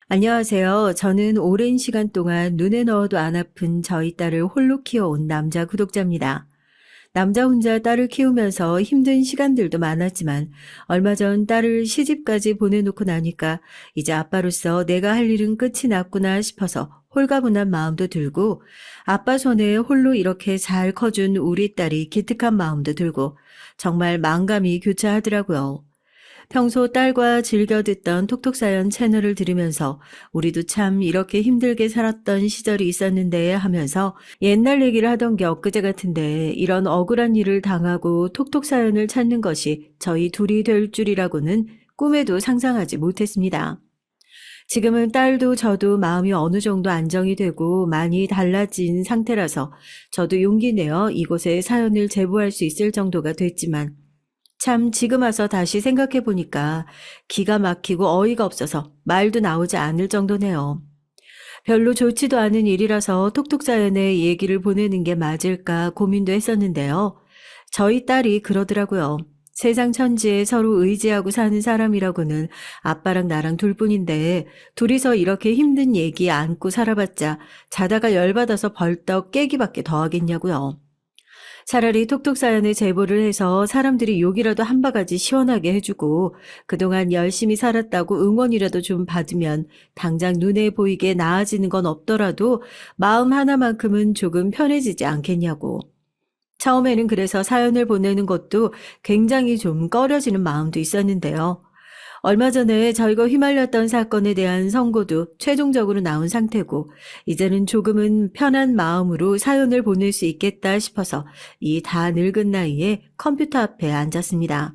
안녕하세요. 저는 오랜 시간 동안 눈에 넣어도 안 아픈 저희 딸을 홀로 키워온 남자 구독자입니다. 남자 혼자 딸을 키우면서 힘든 시간들도 많았지만 얼마 전 딸을 시집까지 보내놓고 나니까 이제 아빠로서 내가 할 일은 끝이 났구나 싶어서 홀가분한 마음도 들고 아빠 손에 홀로 이렇게 잘 커준 우리 딸이 기특한 마음도 들고 정말 만감이 교차하더라고요. 평소 딸과 즐겨 듣던 톡톡사연 채널을 들으면서 우리도 참 이렇게 힘들게 살았던 시절이 있었는데 하면서 옛날 얘기를 하던 게 엊그제 같은데 이런 억울한 일을 당하고 톡톡사연을 찾는 것이 저희 둘이 될 줄이라고는 꿈에도 상상하지 못했습니다. 지금은 딸도 저도 마음이 어느 정도 안정이 되고 많이 달라진 상태라서 저도 용기 내어 이곳에 사연을 제보할 수 있을 정도가 됐지만 참 지금 와서 다시 생각해 보니까 기가 막히고 어이가 없어서 말도 나오지 않을 정도네요. 별로 좋지도 않은 일이라서 톡톡 사연에 얘기를 보내는 게 맞을까 고민도 했었는데요. 저희 딸이 그러더라고요. 세상 천지에 서로 의지하고 사는 사람이라고는 아빠랑 나랑 둘뿐인데 둘이서 이렇게 힘든 얘기 안고 살아봤자 자다가 열받아서 벌떡 깨기밖에 더 하겠냐고요. 차라리 톡톡 사연에 제보를 해서 사람들이 욕이라도 한 바가지 시원하게 해주고 그동안 열심히 살았다고 응원이라도 좀 받으면 당장 눈에 보이게 나아지는 건 없더라도 마음 하나만큼은 조금 편해지지 않겠냐고. 처음에는 그래서 사연을 보내는 것도 굉장히 좀 꺼려지는 마음도 있었는데요. 얼마 전에 저희가 휘말렸던 사건에 대한 선고도 최종적으로 나온 상태고 이제는 조금은 편한 마음으로 사연을 보낼 수 있겠다 싶어서 이 다 늙은 나이에 컴퓨터 앞에 앉았습니다.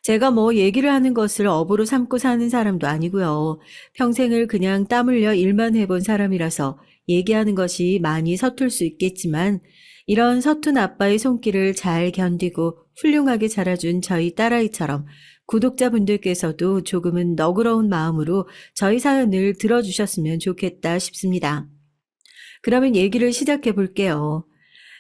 제가 뭐 얘기를 하는 것을 업으로 삼고 사는 사람도 아니고요. 평생을 그냥 땀 흘려 일만 해본 사람이라서 얘기하는 것이 많이 서툴 수 있겠지만 이런 서툰 아빠의 손길을 잘 견디고 훌륭하게 자라준 저희 딸아이처럼 구독자분들께서도 조금은 너그러운 마음으로 저희 사연을 들어주셨으면 좋겠다 싶습니다. 그러면 얘기를 시작해 볼게요.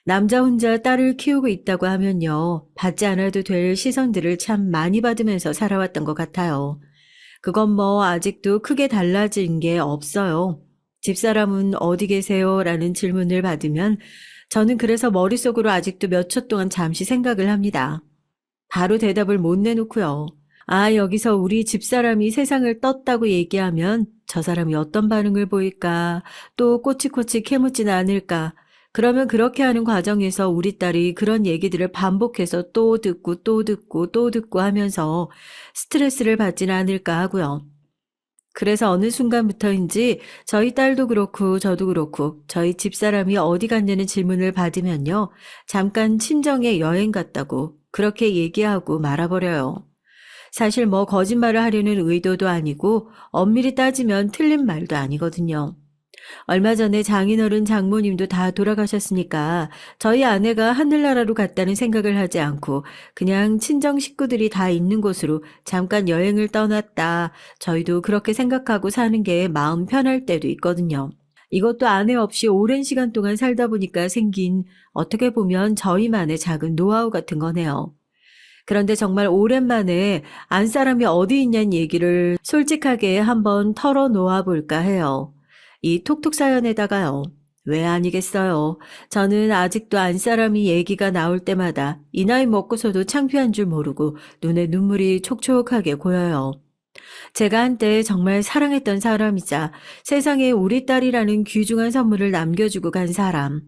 남자 혼자 딸을 키우고 있다고 하면요. 받지 않아도 될 시선들을 참 많이 받으면서 살아왔던 것 같아요. 그건 뭐 아직도 크게 달라진 게 없어요. 집사람은 어디 계세요? 라는 질문을 받으면 저는 그래서 머릿속으로 아직도 몇 초 동안 잠시 생각을 합니다. 바로 대답을 못 내놓고요. 아, 여기서 우리 집사람이 세상을 떴다고 얘기하면 저 사람이 어떤 반응을 보일까? 또 꼬치꼬치 캐묻지는 않을까? 그러면 그렇게 하는 과정에서 우리 딸이 그런 얘기들을 반복해서 또 듣고 또 듣고 또 듣고 하면서 스트레스를 받지는 않을까 하고요. 그래서 어느 순간부터인지 저희 딸도 그렇고 저도 그렇고 저희 집사람이 어디 갔냐는 질문을 받으면요. 잠깐 친정에 여행 갔다고 그렇게 얘기하고 말아버려요. 사실 뭐 거짓말을 하려는 의도도 아니고 엄밀히 따지면 틀린 말도 아니거든요. 얼마 전에 장인어른 장모님도 다 돌아가셨으니까 저희 아내가 하늘나라로 갔다는 생각을 하지 않고 그냥 친정 식구들이 다 있는 곳으로 잠깐 여행을 떠났다. 저희도 그렇게 생각하고 사는 게 마음 편할 때도 있거든요. 이것도 아내 없이 오랜 시간 동안 살다 보니까 생긴 어떻게 보면 저희만의 작은 노하우 같은 거네요. 그런데 정말 오랜만에 안 사람이 어디 있냐는 얘기를 솔직하게 한번 털어놓아 볼까 해요. 이 톡톡 사연에다가요. 왜 아니겠어요. 저는 아직도 안 사람이 얘기가 나올 때마다 이 나이 먹고서도 창피한 줄 모르고 눈에 눈물이 촉촉하게 고여요. 제가 한때 정말 사랑했던 사람이자 세상에 우리 딸이라는 귀중한 선물을 남겨주고 간 사람.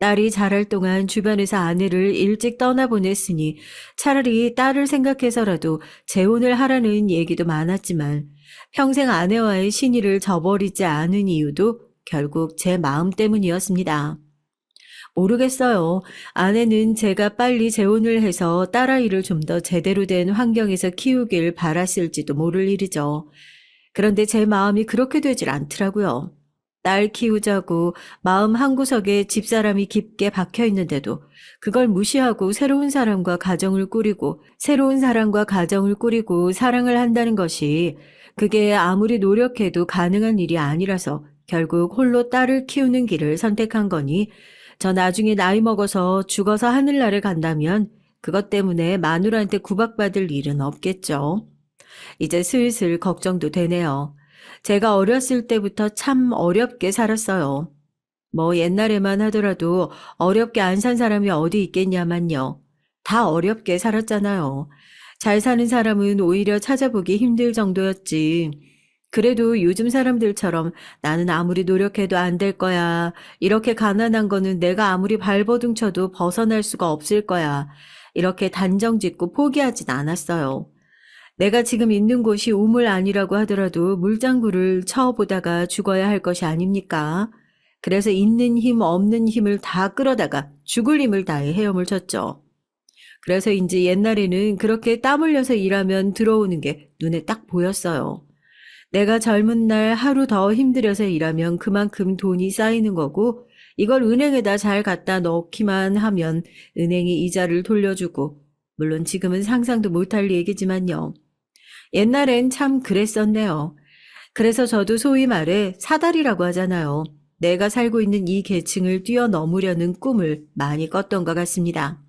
딸이 자랄 동안 주변에서 아내를 일찍 떠나보냈으니 차라리 딸을 생각해서라도 재혼을 하라는 얘기도 많았지만 평생 아내와의 신의를 저버리지 않은 이유도 결국 제 마음 때문이었습니다. 모르겠어요. 아내는 제가 빨리 재혼을 해서 딸아이를 좀 더 제대로 된 환경에서 키우길 바랐을지도 모를 일이죠. 그런데 제 마음이 그렇게 되질 않더라고요. 딸 키우자고 마음 한구석에 집사람이 깊게 박혀 있는데도 그걸 무시하고 새로운 사람과 가정을 꾸리고 새로운 사람과 가정을 꾸리고 사랑을 한다는 것이 그게 아무리 노력해도 가능한 일이 아니라서 결국 홀로 딸을 키우는 길을 선택한 거니 저 나중에 나이 먹어서 죽어서 하늘나라를 간다면 그것 때문에 마누라한테 구박받을 일은 없겠죠. 이제 슬슬 걱정도 되네요. 제가 어렸을 때부터 참 어렵게 살았어요. 뭐 옛날에만 하더라도 어렵게 안 산 사람이 어디 있겠냐만요. 다 어렵게 살았잖아요. 잘 사는 사람은 오히려 찾아보기 힘들 정도였지. 그래도 요즘 사람들처럼 나는 아무리 노력해도 안 될 거야. 이렇게 가난한 거는 내가 아무리 발버둥 쳐도 벗어날 수가 없을 거야. 이렇게 단정 짓고 포기하진 않았어요. 내가 지금 있는 곳이 우물 아니라고 하더라도 물장구를 쳐보다가 죽어야 할 것이 아닙니까? 그래서 있는 힘 없는 힘을 다 끌어다가 죽을 힘을 다해 헤엄을 쳤죠. 그래서인지 옛날에는 그렇게 땀 흘려서 일하면 들어오는 게 눈에 딱 보였어요. 내가 젊은 날 하루 더 힘들여서 일하면 그만큼 돈이 쌓이는 거고 이걸 은행에다 잘 갖다 넣기만 하면 은행이 이자를 돌려주고 물론 지금은 상상도 못할 얘기지만요. 옛날엔 참 그랬었네요. 그래서 저도 소위 말해 사다리라고 하잖아요. 내가 살고 있는 이 계층을 뛰어넘으려는 꿈을 많이 꿨던 것 같습니다.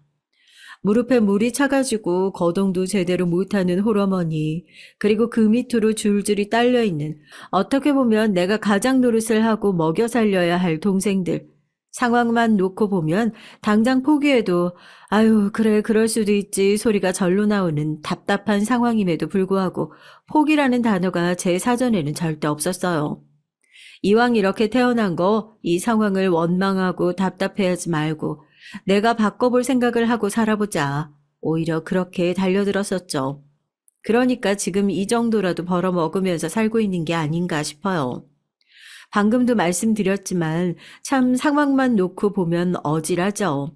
무릎에 물이 차가지고 거동도 제대로 못하는 홀어머니, 그리고 그 밑으로 줄줄이 딸려있는 어떻게 보면 내가 가장 노릇을 하고 먹여 살려야 할 동생들. 상황만 놓고 보면 당장 포기해도 아유 그래 그럴 수도 있지 소리가 절로 나오는 답답한 상황임에도 불구하고 포기라는 단어가 제 사전에는 절대 없었어요. 이왕 이렇게 태어난 거 이 상황을 원망하고 답답해하지 말고 내가 바꿔볼 생각을 하고 살아보자. 오히려 그렇게 달려들었었죠. 그러니까 지금 이 정도라도 벌어먹으면서 살고 있는 게 아닌가 싶어요. 방금도 말씀드렸지만 참 상황만 놓고 보면 어질하죠.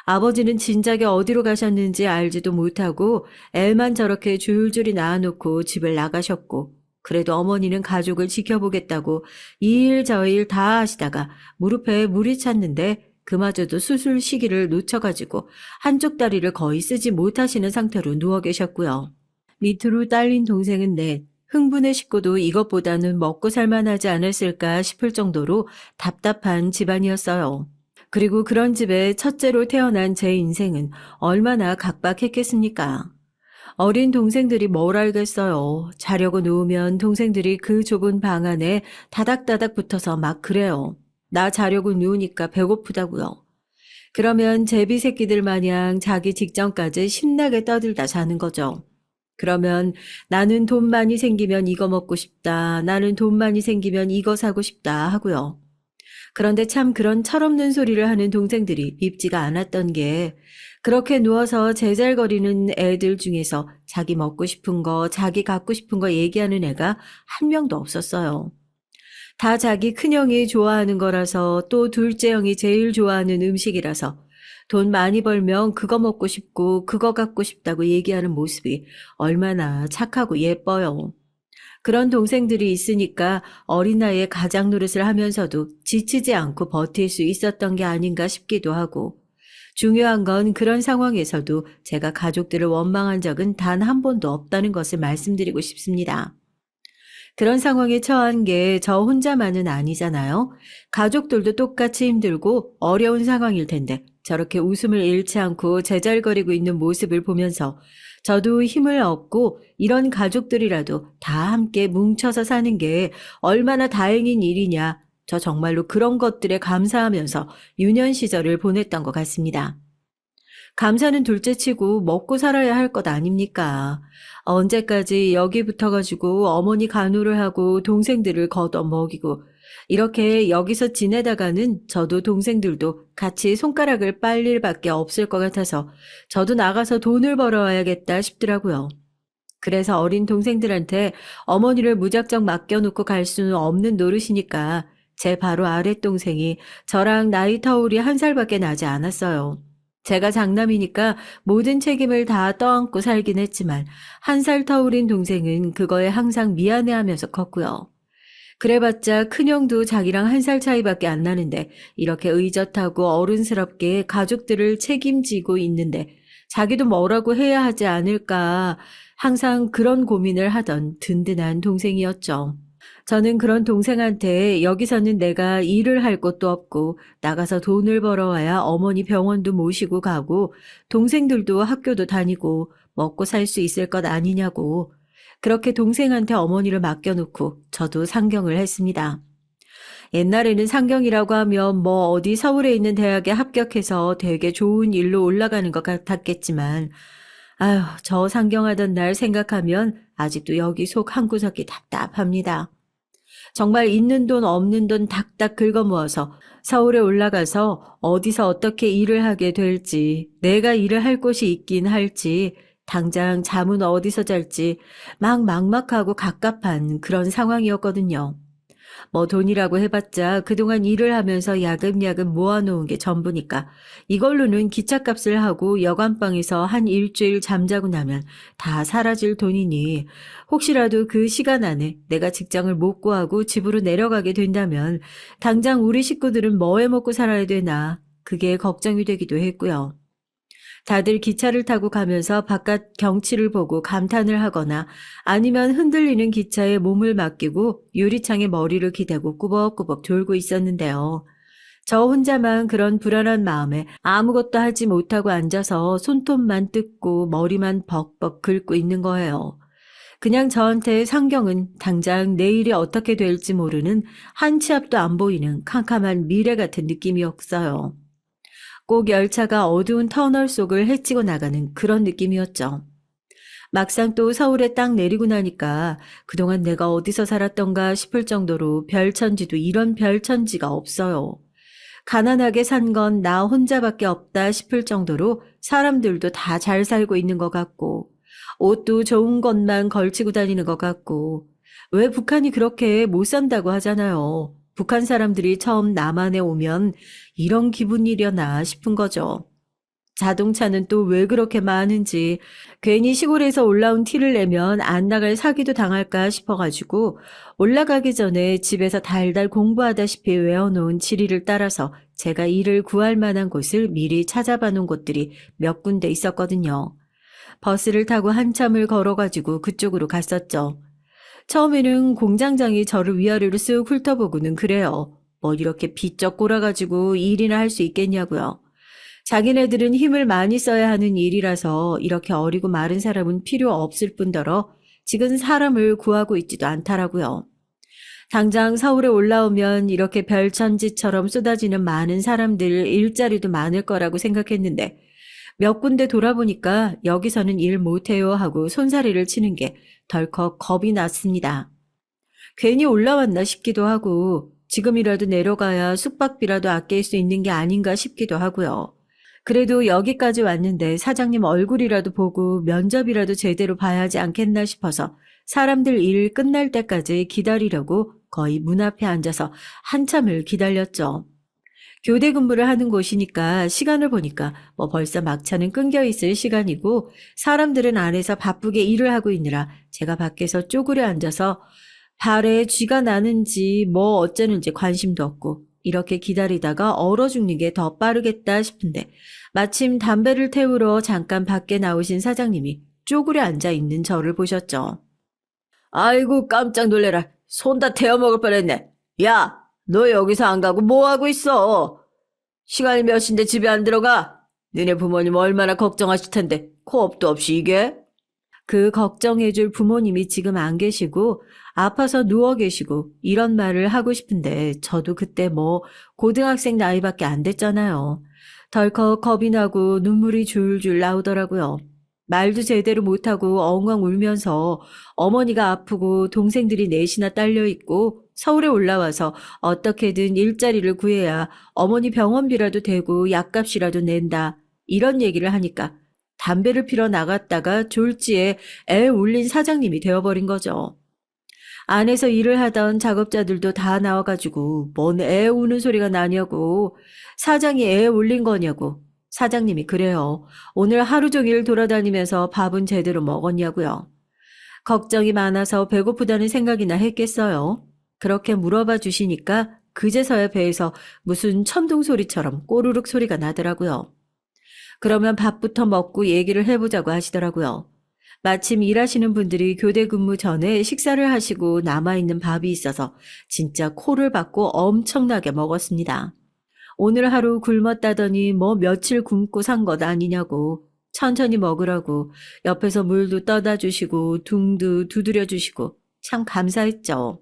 아버지는 진작에 어디로 가셨는지 알지도 못하고 애만 저렇게 줄줄이 낳아놓고 집을 나가셨고 그래도 어머니는 가족을 지켜보겠다고 이 일 저 일 다 하시다가 무릎에 물이 찼는데 그마저도 수술 시기를 놓쳐가지고 한쪽 다리를 거의 쓰지 못하시는 상태로 누워 계셨고요. 밑으로 딸린 동생은 넷, 흥분의 식구도 이것보다는 먹고 살만하지 않았을까 싶을 정도로 답답한 집안이었어요. 그리고 그런 집에 첫째로 태어난 제 인생은 얼마나 각박했겠습니까? 어린 동생들이 뭘 알겠어요. 자려고 누우면 동생들이 그 좁은 방 안에 다닥다닥 붙어서 막 그래요. 나 자려고 누우니까 배고프다고요. 그러면 제비 새끼들 마냥 자기 직전까지 신나게 떠들다 자는 거죠. 그러면 나는 돈 많이 생기면 이거 먹고 싶다. 나는 돈 많이 생기면 이거 사고 싶다 하고요. 그런데 참 그런 철없는 소리를 하는 동생들이 밉지가 않았던 게 그렇게 누워서 제잘거리는 애들 중에서 자기 먹고 싶은 거, 자기 갖고 싶은 거 얘기하는 애가 한 명도 없었어요. 다 자기 큰형이 좋아하는 거라서 또 둘째 형이 제일 좋아하는 음식이라서 돈 많이 벌면 그거 먹고 싶고 그거 갖고 싶다고 얘기하는 모습이 얼마나 착하고 예뻐요. 그런 동생들이 있으니까 어린 나이에 가장 노릇을 하면서도 지치지 않고 버틸 수 있었던 게 아닌가 싶기도 하고 중요한 건 그런 상황에서도 제가 가족들을 원망한 적은 단 한 번도 없다는 것을 말씀드리고 싶습니다. 그런 상황에 처한 게 저 혼자만은 아니잖아요. 가족들도 똑같이 힘들고 어려운 상황일 텐데 저렇게 웃음을 잃지 않고 제잘거리고 있는 모습을 보면서 저도 힘을 얻고 이런 가족들이라도 다 함께 뭉쳐서 사는 게 얼마나 다행인 일이냐. 저 정말로 그런 것들에 감사하면서 유년 시절을 보냈던 것 같습니다. 감사는 둘째치고 먹고 살아야 할 것 아닙니까? 언제까지 여기 붙어가지고 어머니 간호를 하고 동생들을 걷어 먹이고 이렇게 여기서 지내다가는 저도 동생들도 같이 손가락을 빨 일밖에 없을 것 같아서 저도 나가서 돈을 벌어와야겠다 싶더라고요. 그래서 어린 동생들한테 어머니를 무작정 맡겨놓고 갈 수는 없는 노릇이니까 제 바로 아랫동생이 저랑 나이 터울이 1살밖에 나지 않았어요. 제가 장남이니까 모든 책임을 다 떠안고 살긴 했지만 1살 터울인 동생은 그거에 항상 미안해하면서 컸고요. 그래봤자 큰형도 자기랑 1살 차이밖에 안 나는데 이렇게 의젓하고 어른스럽게 가족들을 책임지고 있는데 자기도 뭐라고 해야 하지 않을까 항상 그런 고민을 하던 든든한 동생이었죠. 저는 그런 동생한테 여기서는 내가 일을 할 것도 없고 나가서 돈을 벌어와야 어머니 병원도 모시고 가고 동생들도 학교도 다니고 먹고 살 수 있을 것 아니냐고 그렇게 동생한테 어머니를 맡겨놓고 저도 상경을 했습니다. 옛날에는 상경이라고 하면 뭐 어디 서울에 있는 대학에 합격해서 되게 좋은 일로 올라가는 것 같았겠지만, 아휴, 저 상경하던 날 생각하면 아직도 여기 속 한구석이 답답합니다. 정말 있는 돈 없는 돈 닥닥 긁어모아서 서울에 올라가서 어디서 어떻게 일을 하게 될지, 내가 일을 할 곳이 있긴 할지, 당장 잠은 어디서 잘지 막 막막하고 갑갑한 그런 상황이었거든요. 뭐 돈이라고 해봤자 그동안 일을 하면서 야금야금 모아놓은 게 전부니까 이걸로는 기차값을 하고 여관방에서 한 일주일 잠자고 나면 다 사라질 돈이니 혹시라도 그 시간 안에 내가 직장을 못 구하고 집으로 내려가게 된다면 당장 우리 식구들은 뭐 해 먹고 살아야 되나 그게 걱정이 되기도 했고요. 다들 기차를 타고 가면서 바깥 경치를 보고 감탄을 하거나 아니면 흔들리는 기차에 몸을 맡기고 유리창에 머리를 기대고 꾸벅꾸벅 졸고 있었는데요. 저 혼자만 그런 불안한 마음에 아무것도 하지 못하고 앉아서 손톱만 뜯고 머리만 벅벅 긁고 있는 거예요. 그냥 저한테 상경은 당장 내일이 어떻게 될지 모르는 한 치 앞도 안 보이는 캄캄한 미래 같은 느낌이었어요. 꼭 열차가 어두운 터널 속을 헤치고 나가는 그런 느낌이었죠. 막상 또 서울에 딱 내리고 나니까 그동안 내가 어디서 살았던가 싶을 정도로 별천지도 이런 별천지가 없어요. 가난하게 산 건 나 혼자밖에 없다 싶을 정도로 사람들도 다 잘 살고 있는 것 같고 옷도 좋은 것만 걸치고 다니는 것 같고 왜 북한이 그렇게 못 산다고 하잖아요. 북한 사람들이 처음 남한에 오면 이런 기분이려나 싶은 거죠. 자동차는 또 왜 그렇게 많은지 괜히 시골에서 올라온 티를 내면 안 나갈 사기도 당할까 싶어가지고 올라가기 전에 집에서 달달 공부하다시피 외워놓은 지리를 따라서 제가 일을 구할 만한 곳을 미리 찾아봐 놓은 곳들이 몇 군데 있었거든요. 버스를 타고 한참을 걸어가지고 그쪽으로 갔었죠. 처음에는 공장장이 저를 위아래로 쓱 훑어보고는 그래요. 뭐 이렇게 비쩍 꼴아가지고 일이나 할 수 있겠냐고요. 자기네들은 힘을 많이 써야 하는 일이라서 이렇게 어리고 마른 사람은 필요 없을 뿐더러 지금 사람을 구하고 있지도 않더라고요. 당장 서울에 올라오면 이렇게 별천지처럼 쏟아지는 많은 사람들 일자리도 많을 거라고 생각했는데 몇 군데 돌아보니까 여기서는 일 못해요 하고 손사래를 치는 게 덜컥 겁이 났습니다. 괜히 올라왔나 싶기도 하고 지금이라도 내려가야 숙박비라도 아낄 수 있는 게 아닌가 싶기도 하고요. 그래도 여기까지 왔는데 사장님 얼굴이라도 보고 면접이라도 제대로 봐야 하지 않겠나 싶어서 사람들 일 끝날 때까지 기다리려고 거의 문 앞에 앉아서 한참을 기다렸죠. 교대 근무를 하는 곳이니까 시간을 보니까 뭐 벌써 막차는 끊겨 있을 시간이고 사람들은 안에서 바쁘게 일을 하고 있느라 제가 밖에서 쪼그려 앉아서 발에 쥐가 나는지 뭐 어쩌는지 관심도 없고 이렇게 기다리다가 얼어 죽는 게 더 빠르겠다 싶은데 마침 담배를 태우러 잠깐 밖에 나오신 사장님이 쪼그려 앉아 있는 저를 보셨죠. 아이고 깜짝 놀래라. 손 다 태워 먹을 뻔했네. 야, 너 여기서 안 가고 뭐 하고 있어? 시간이 몇 시인데 집에 안 들어가? 너네 부모님 얼마나 걱정하실 텐데 코업도 없이 이게? 그 걱정해줄 부모님이 지금 안 계시고 아파서 누워 계시고 이런 말을 하고 싶은데 저도 그때 뭐 고등학생 나이밖에 안 됐잖아요. 덜컥 겁이 나고 눈물이 줄줄 나오더라고요. 말도 제대로 못하고 엉엉 울면서 어머니가 아프고 동생들이 넷이나 딸려 있고 서울에 올라와서 어떻게든 일자리를 구해야 어머니 병원비라도 되고 약값이라도 낸다. 이런 얘기를 하니까 담배를 피러 나갔다가 졸지에 애 울린 사장님이 되어버린 거죠. 안에서 일을 하던 작업자들도 다 나와가지고 뭔 애 우는 소리가 나냐고 사장이 애 울린 거냐고 사장님이 그래요. 오늘 하루 종일 돌아다니면서 밥은 제대로 먹었냐고요. 걱정이 많아서 배고프다는 생각이나 했겠어요. 그렇게 물어봐 주시니까 그제서야 배에서 무슨 천둥 소리처럼 꼬르륵 소리가 나더라고요. 그러면 밥부터 먹고 얘기를 해보자고 하시더라고요. 마침 일하시는 분들이 교대 근무 전에 식사를 하시고 남아있는 밥이 있어서 진짜 코를 박고 엄청나게 먹었습니다. 오늘 하루 굶었다더니 뭐 며칠 굶고 산 것 아니냐고 천천히 먹으라고 옆에서 물도 떠다 주시고 둥도 두드려 주시고 참 감사했죠.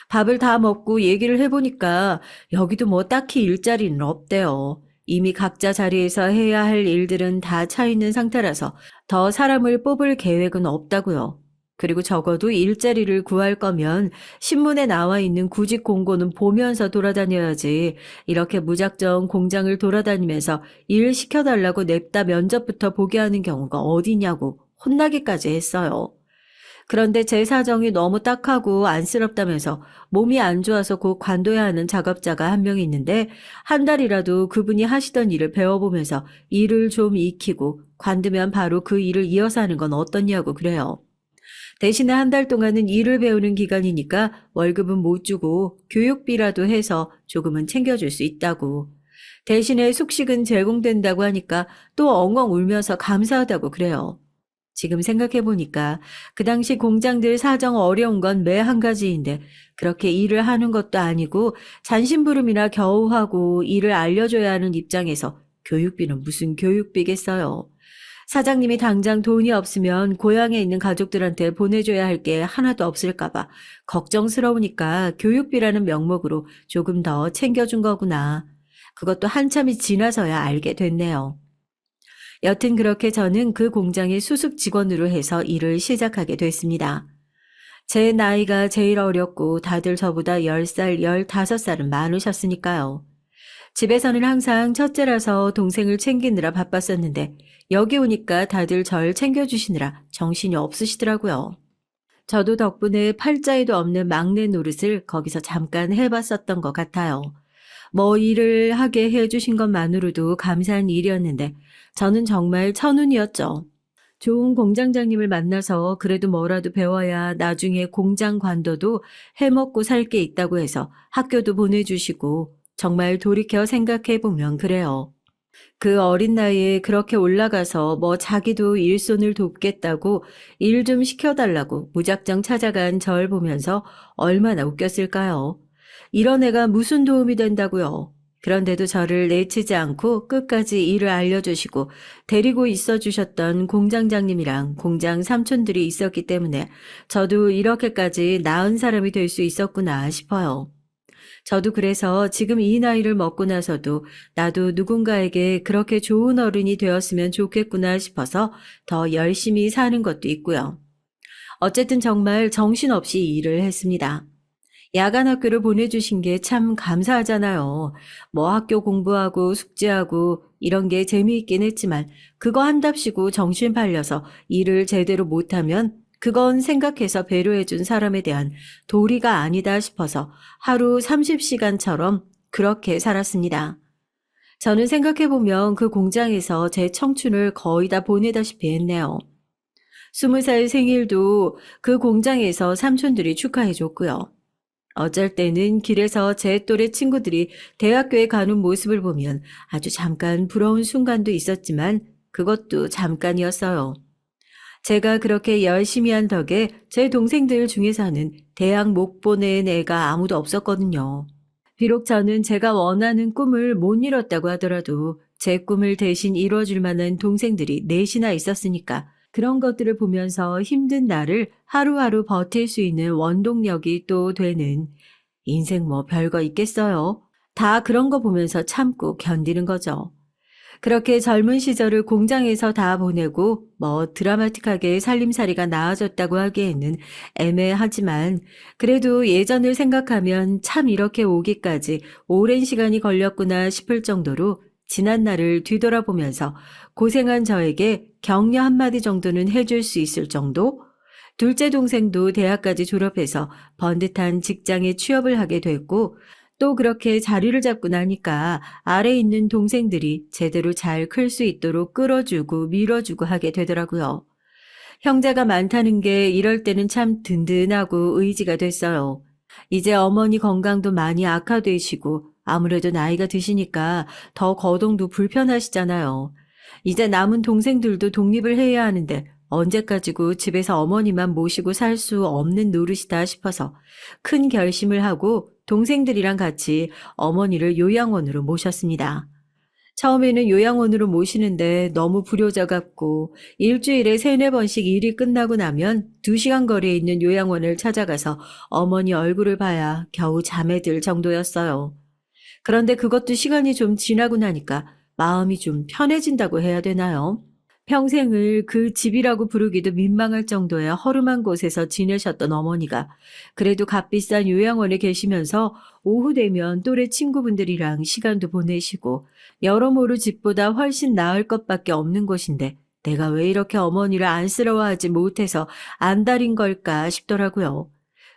밥을 다 먹고 얘기를 해보니까 여기도 뭐 딱히 일자리는 없대요. 이미 각자 자리에서 해야 할 일들은 다 차 있는 상태라서 더 사람을 뽑을 계획은 없다고요. 그리고 적어도 일자리를 구할 거면 신문에 나와 있는 구직 공고는 보면서 돌아다녀야지 이렇게 무작정 공장을 돌아다니면서 일 시켜달라고 냅다 면접부터 보게 하는 경우가 어디냐고 혼나기까지 했어요. 그런데 제 사정이 너무 딱하고 안쓰럽다면서 몸이 안 좋아서 곧 관둬야 하는 작업자가 한 명 있는데 한 달이라도 그분이 하시던 일을 배워보면서 일을 좀 익히고 관두면 바로 그 일을 이어서 하는 건 어떠냐고 그래요. 대신에 한 달 동안은 일을 배우는 기간이니까 월급은 못 주고 교육비라도 해서 조금은 챙겨줄 수 있다고. 대신에 숙식은 제공된다고 하니까 또 엉엉 울면서 감사하다고 그래요. 지금 생각해보니까 그 당시 공장들 사정 어려운 건 매 한 가지인데 그렇게 일을 하는 것도 아니고 잔심부름이나 겨우 하고 일을 알려줘야 하는 입장에서 교육비는 무슨 교육비겠어요. 사장님이 당장 돈이 없으면 고향에 있는 가족들한테 보내줘야 할 게 하나도 없을까봐 걱정스러우니까 교육비라는 명목으로 조금 더 챙겨준 거구나. 그것도 한참이 지나서야 알게 됐네요. 여튼 그렇게 저는 그 공장의 수습 직원으로 해서 일을 시작하게 됐습니다. 제 나이가 제일 어렸고 다들 저보다 10살, 15살은 많으셨으니까요. 집에서는 항상 첫째라서 동생을 챙기느라 바빴었는데 여기 오니까 다들 절 챙겨주시느라 정신이 없으시더라고요. 저도 덕분에 팔자에도 없는 막내 노릇을 거기서 잠깐 해봤었던 것 같아요. 뭐 일을 하게 해주신 것만으로도 감사한 일이었는데 저는 정말 천운이었죠. 좋은 공장장님을 만나서 그래도 뭐라도 배워야 나중에 공장 관둬도 해먹고 살 게 있다고 해서 학교도 보내주시고 정말 돌이켜 생각해보면 그래요. 그 어린 나이에 그렇게 올라가서 뭐 자기도 일손을 돕겠다고 일 좀 시켜달라고 무작정 찾아간 절 보면서 얼마나 웃겼을까요? 이런 애가 무슨 도움이 된다고요? 그런데도 저를 내치지 않고 끝까지 일을 알려주시고 데리고 있어 주셨던 공장장님이랑 공장 삼촌들이 있었기 때문에 저도 이렇게까지 나은 사람이 될 수 있었구나 싶어요. 저도 그래서 지금 이 나이를 먹고 나서도 나도 누군가에게 그렇게 좋은 어른이 되었으면 좋겠구나 싶어서 더 열심히 사는 것도 있고요. 어쨌든 정말 정신없이 일을 했습니다. 야간 학교를 보내주신 게 참 감사하잖아요. 뭐 학교 공부하고 숙제하고 이런 게 재미있긴 했지만 그거 한답시고 정신 팔려서 일을 제대로 못하면 그건 생각해서 배려해준 사람에 대한 도리가 아니다 싶어서 하루 30시간처럼 그렇게 살았습니다. 저는 생각해보면 그 공장에서 제 청춘을 거의 다 보내다시피 했네요. 20살 생일도 그 공장에서 삼촌들이 축하해줬고요. 어쩔 때는 길에서 제 또래 친구들이 대학교에 가는 모습을 보면 아주 잠깐 부러운 순간도 있었지만 그것도 잠깐이었어요. 제가 그렇게 열심히 한 덕에 제 동생들 중에서는 대학 못 보낸 애가 아무도 없었거든요. 비록 저는 제가 원하는 꿈을 못 이뤘다고 하더라도 제 꿈을 대신 이뤄줄 만한 동생들이 넷이나 있었으니까 그런 것들을 보면서 힘든 나를 하루하루 버틸 수 있는 원동력이 또 되는 인생 뭐 별거 있겠어요. 다 그런 거 보면서 참고 견디는 거죠. 그렇게 젊은 시절을 공장에서 다 보내고 뭐 드라마틱하게 살림살이가 나아졌다고 하기에는 애매하지만 그래도 예전을 생각하면 참 이렇게 오기까지 오랜 시간이 걸렸구나 싶을 정도로 지난 날을 뒤돌아보면서 고생한 저에게 격려 한마디 정도는 해줄 수 있을 정도? 둘째 동생도 대학까지 졸업해서 번듯한 직장에 취업을 하게 됐고 또 그렇게 자리를 잡고 나니까 아래 있는 동생들이 제대로 잘 클 수 있도록 끌어주고 밀어주고 하게 되더라고요. 형제가 많다는 게 이럴 때는 참 든든하고 의지가 됐어요. 이제 어머니 건강도 많이 악화되시고 아무래도 나이가 드시니까 더 거동도 불편하시잖아요. 이제 남은 동생들도 독립을 해야 하는데 언제까지고 집에서 어머니만 모시고 살 수 없는 노릇이다 싶어서 큰 결심을 하고 동생들이랑 같이 어머니를 요양원으로 모셨습니다. 처음에는 요양원으로 모시는데 너무 불효자 같고 일주일에 3-4번씩 일이 끝나고 나면 2시간 거리에 있는 요양원을 찾아가서 어머니 얼굴을 봐야 겨우 잠에 들 정도였어요. 그런데 그것도 시간이 좀 지나고 나니까 마음이 좀 편해진다고 해야 되나요? 평생을 그 집이라고 부르기도 민망할 정도의 허름한 곳에서 지내셨던 어머니가 그래도 값비싼 요양원에 계시면서 오후 되면 또래 친구분들이랑 시간도 보내시고 여러모로 집보다 훨씬 나을 것밖에 없는 곳인데 내가 왜 이렇게 어머니를 안쓰러워하지 못해서 안달인 걸까 싶더라고요.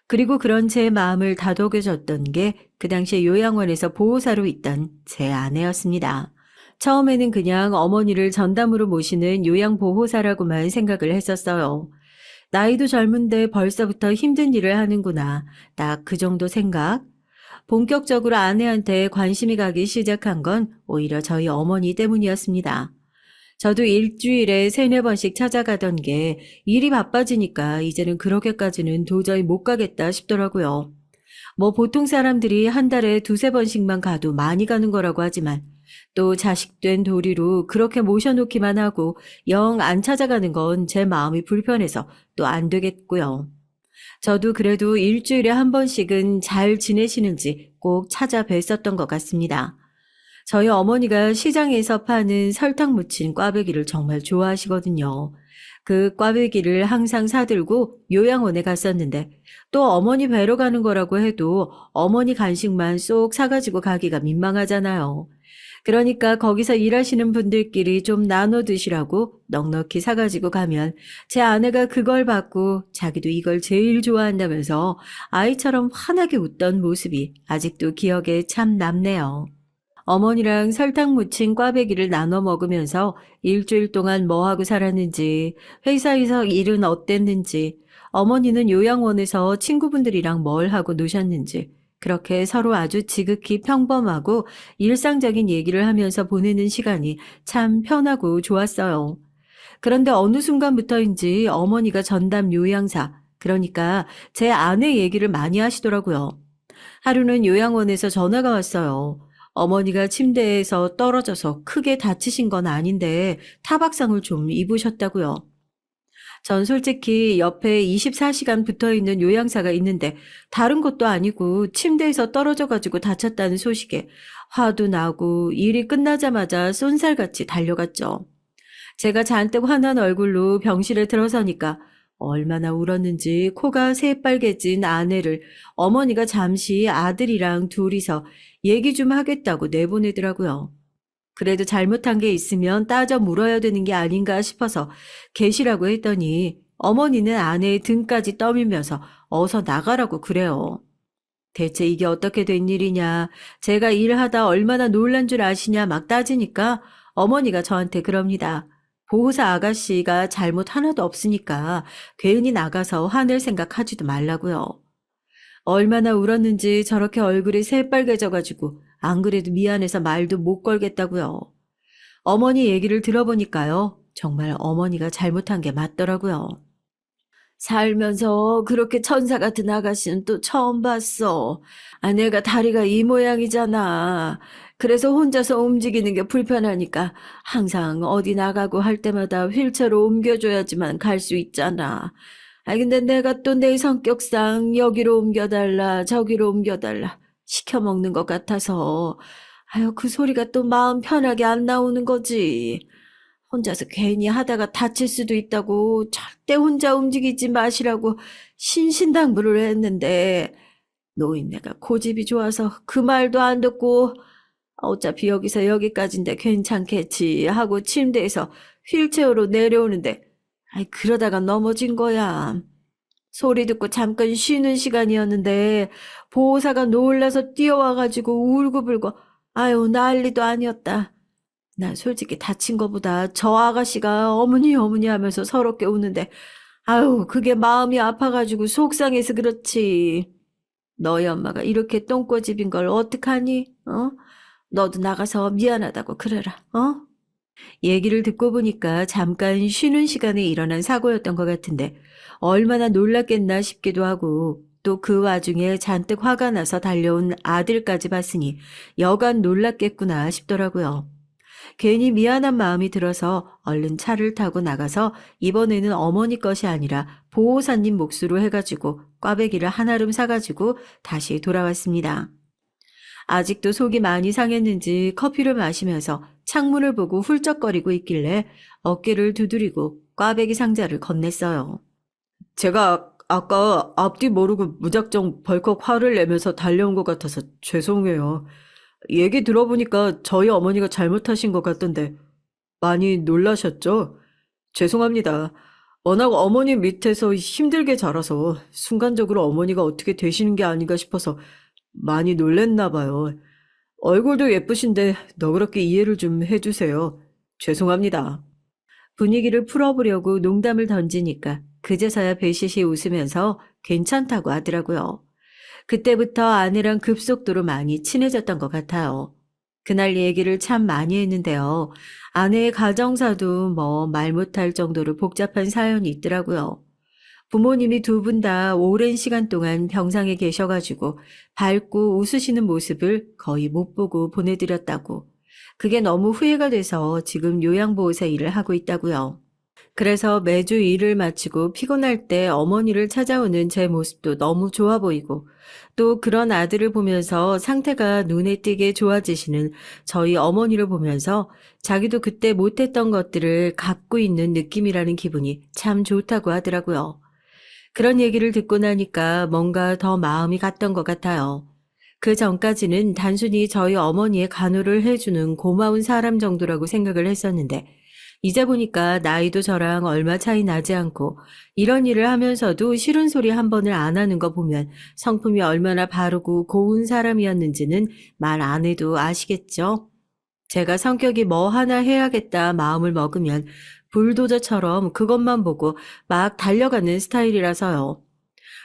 그리고 그런 제 마음을 다독여줬던 게 그 당시에 요양원에서 보호사로 있던 제 아내였습니다. 처음에는 그냥 어머니를 전담으로 모시는 요양보호사라고만 생각을 했었어요. 나이도 젊은데 벌써부터 힘든 일을 하는구나. 딱 그 정도 생각. 본격적으로 아내한테 관심이 가기 시작한 건 오히려 저희 어머니 때문이었습니다. 저도 일주일에 3-4번씩 찾아가던 게 일이 바빠지니까 이제는 그렇게까지는 도저히 못 가겠다 싶더라고요. 뭐 보통 사람들이 한 달에 2-3번씩만 가도 많이 가는 거라고 하지만 또 자식된 도리로 그렇게 모셔놓기만 하고 영 안 찾아가는 건 제 마음이 불편해서 또 안 되겠고요. 저도 그래도 일주일에 1번씩은 잘 지내시는지 꼭 찾아뵀었던 것 같습니다. 저희 어머니가 시장에서 파는 설탕 묻힌 꽈배기를 정말 좋아하시거든요. 그 꽈배기를 항상 사들고 요양원에 갔었는데 또 어머니 뵈러 가는 거라고 해도 어머니 간식만 쏙 사가지고 가기가 민망하잖아요. 그러니까 거기서 일하시는 분들끼리 좀 나눠 드시라고 넉넉히 사가지고 가면 제 아내가 그걸 받고 자기도 이걸 제일 좋아한다면서 아이처럼 환하게 웃던 모습이 아직도 기억에 참 남네요. 어머니랑 설탕 묻힌 꽈배기를 나눠 먹으면서 일주일 동안 뭐 하고 살았는지, 회사에서 일은 어땠는지, 어머니는 요양원에서 친구분들이랑 뭘 하고 노셨는지, 그렇게 서로 아주 지극히 평범하고 일상적인 얘기를 하면서 보내는 시간이 참 편하고 좋았어요. 그런데 어느 순간부터인지 어머니가 전담 요양사, 그러니까 제 아내 얘기를 많이 하시더라고요. 하루는 요양원에서 전화가 왔어요. 어머니가 침대에서 떨어져서 크게 다치신 건 아닌데 타박상을 좀 입으셨다고요. 전 솔직히 옆에 24시간 붙어 있는 요양사가 있는데 다른 것도 아니고 침대에서 떨어져 가지고 다쳤다는 소식에 화도 나고 일이 끝나자마자 쏜살같이 달려갔죠. 제가 잔뜩 화난 얼굴로 병실에 들어서니까 얼마나 울었는지 코가 새빨개진 아내를 어머니가 잠시 아들이랑 둘이서 얘기 좀 하겠다고 내보내더라고요. 그래도 잘못한 게 있으면 따져 물어야 되는 게 아닌가 싶어서 계시라고 했더니 어머니는 아내의 등까지 떠밀면서 어서 나가라고 그래요. 대체 이게 어떻게 된 일이냐, 제가 일하다 얼마나 놀란 줄 아시냐 막 따지니까 어머니가 저한테 그럽니다. 보호사 아가씨가 잘못 하나도 없으니까 괜히 나가서 화낼 생각하지도 말라고요. 얼마나 울었는지 저렇게 얼굴이 새빨개져가지고 안 그래도 미안해서 말도 못 걸겠다고요. 어머니 얘기를 들어보니까요. 정말 어머니가 잘못한 게 맞더라고요. 살면서 그렇게 천사 같은 아가씨는 또 처음 봤어. 아내가 다리가 이 모양이잖아. 그래서 혼자서 움직이는 게 불편하니까 항상 어디 나가고 할 때마다 휠체어로 옮겨줘야지만 갈 수 있잖아. 근데 내가 또 내 성격상 여기로 옮겨달라, 저기로 옮겨달라 시켜먹는 것 같아서 그 소리가 또 마음 편하게 안 나오는 거지. 혼자서 괜히 하다가 다칠 수도 있다고 절대 혼자 움직이지 마시라고 신신당부를 했는데 노인네가 고집이 좋아서 그 말도 안 듣고 어차피 여기서 여기까지인데 괜찮겠지 하고 침대에서 휠체어로 내려오는데 그러다가 넘어진 거야. 소리 듣고 잠깐 쉬는 시간이었는데 보호사가 놀라서 뛰어와가지고 울고불고 난리도 아니었다. 난 솔직히 다친 거보다 저 아가씨가 어머니 어머니 하면서 서럽게 우는데 그게 마음이 아파가지고 속상해서 그렇지. 너희 엄마가 이렇게 똥꼬집인 걸 어떡하니? 너도 나가서 미안하다고 그래라. 얘기를 듣고 보니까 잠깐 쉬는 시간에 일어난 사고였던 것 같은데 얼마나 놀랐겠나 싶기도 하고 또 그 와중에 잔뜩 화가 나서 달려온 아들까지 봤으니 여간 놀랐겠구나 싶더라고요. 괜히 미안한 마음이 들어서 얼른 차를 타고 나가서 이번에는 어머니 것이 아니라 보호사님 몫으로 해가지고 꽈배기를 한아름 사가지고 다시 돌아왔습니다. 아직도 속이 많이 상했는지 커피를 마시면서 창문을 보고 훌쩍거리고 있길래 어깨를 두드리고 꽈배기 상자를 건넸어요. 제가 아까 앞뒤 모르고 무작정 벌컥 화를 내면서 달려온 것 같아서 죄송해요. 얘기 들어보니까 저희 어머니가 잘못하신 것 같던데 많이 놀라셨죠? 죄송합니다. 워낙 어머니 밑에서 힘들게 자라서 순간적으로 어머니가 어떻게 되시는 게 아닌가 싶어서 많이 놀랬나 봐요. 얼굴도 예쁘신데 너그럽게 이해를 좀 해주세요. 죄송합니다. 분위기를 풀어보려고 농담을 던지니까 그제서야 배시시 웃으면서 괜찮다고 하더라고요. 그때부터 아내랑 급속도로 많이 친해졌던 것 같아요. 그날 얘기를 참 많이 했는데요. 아내의 가정사도 뭐 말 못할 정도로 복잡한 사연이 있더라고요. 부모님이 두 분 다 오랜 시간 동안 병상에 계셔가지고 밝고 웃으시는 모습을 거의 못 보고 보내드렸다고. 그게 너무 후회가 돼서 지금 요양보호사 일을 하고 있다고요. 그래서 매주 일을 마치고 피곤할 때 어머니를 찾아오는 제 모습도 너무 좋아 보이고 또 그런 아들을 보면서 상태가 눈에 띄게 좋아지시는 저희 어머니를 보면서 자기도 그때 못했던 것들을 갖고 있는 느낌이라는 기분이 참 좋다고 하더라고요. 그런 얘기를 듣고 나니까 뭔가 더 마음이 갔던 것 같아요. 그 전까지는 단순히 저희 어머니의 간호를 해주는 고마운 사람 정도라고 생각을 했었는데 이제 보니까 나이도 저랑 얼마 차이 나지 않고 이런 일을 하면서도 싫은 소리 한 번을 안 하는 거 보면 성품이 얼마나 바르고 고운 사람이었는지는 말 안 해도 아시겠죠? 제가 성격이 뭐 하나 해야겠다 마음을 먹으면 불도저처럼 그것만 보고 막 달려가는 스타일이라서요.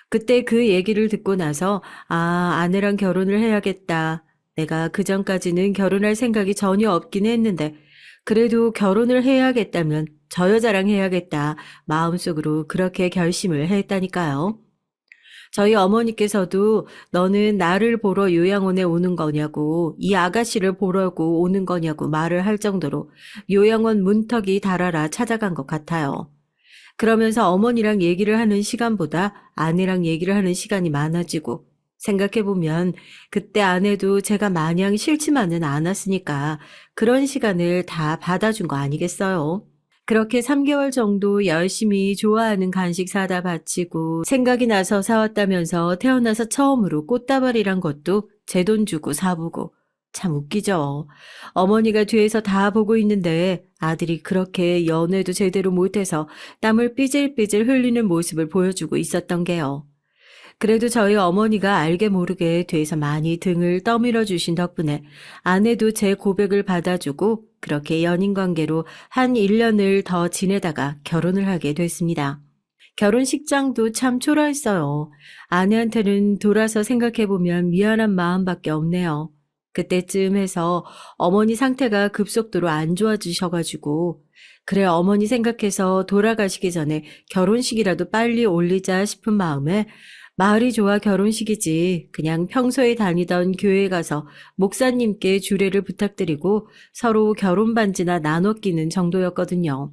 그때 그 얘기를 듣고 나서 아내랑 결혼을 해야겠다. 내가 그전까지는 결혼할 생각이 전혀 없긴 했는데 그래도 결혼을 해야겠다면 저 여자랑 해야겠다. 마음속으로 그렇게 결심을 했다니까요. 저희 어머니께서도 너는 나를 보러 요양원에 오는 거냐고 이 아가씨를 보려고 오는 거냐고 말을 할 정도로 요양원 문턱이 달아라 찾아간 것 같아요. 그러면서 어머니랑 얘기를 하는 시간보다 아내랑 얘기를 하는 시간이 많아지고 생각해보면 그때 아내도 제가 마냥 싫지만은 않았으니까 그런 시간을 다 받아준 거 아니겠어요? 그렇게 3개월 정도 열심히 좋아하는 간식 사다 바치고 생각이 나서 사왔다면서 태어나서 처음으로 꽃다발이란 것도 제 돈 주고 사보고 참 웃기죠. 어머니가 뒤에서 다 보고 있는데 아들이 그렇게 연애도 제대로 못해서 땀을 삐질삐질 흘리는 모습을 보여주고 있었던 게요. 그래도 저희 어머니가 알게 모르게 뒤에서 많이 등을 떠밀어 주신 덕분에 아내도 제 고백을 받아주고 그렇게 연인 관계로 한 1년을 더 지내다가 결혼을 하게 됐습니다. 결혼식장도 참 초라했어요. 아내한테는 돌아서 생각해보면 미안한 마음밖에 없네요. 그때쯤 해서 어머니 상태가 급속도로 안 좋아지셔가지고 그래 어머니 생각해서 돌아가시기 전에 결혼식이라도 빨리 올리자 싶은 마음에 마을이 좋아 결혼식이지 그냥 평소에 다니던 교회에 가서 목사님께 주례를 부탁드리고 서로 결혼 반지나 나눠 끼는 정도였거든요.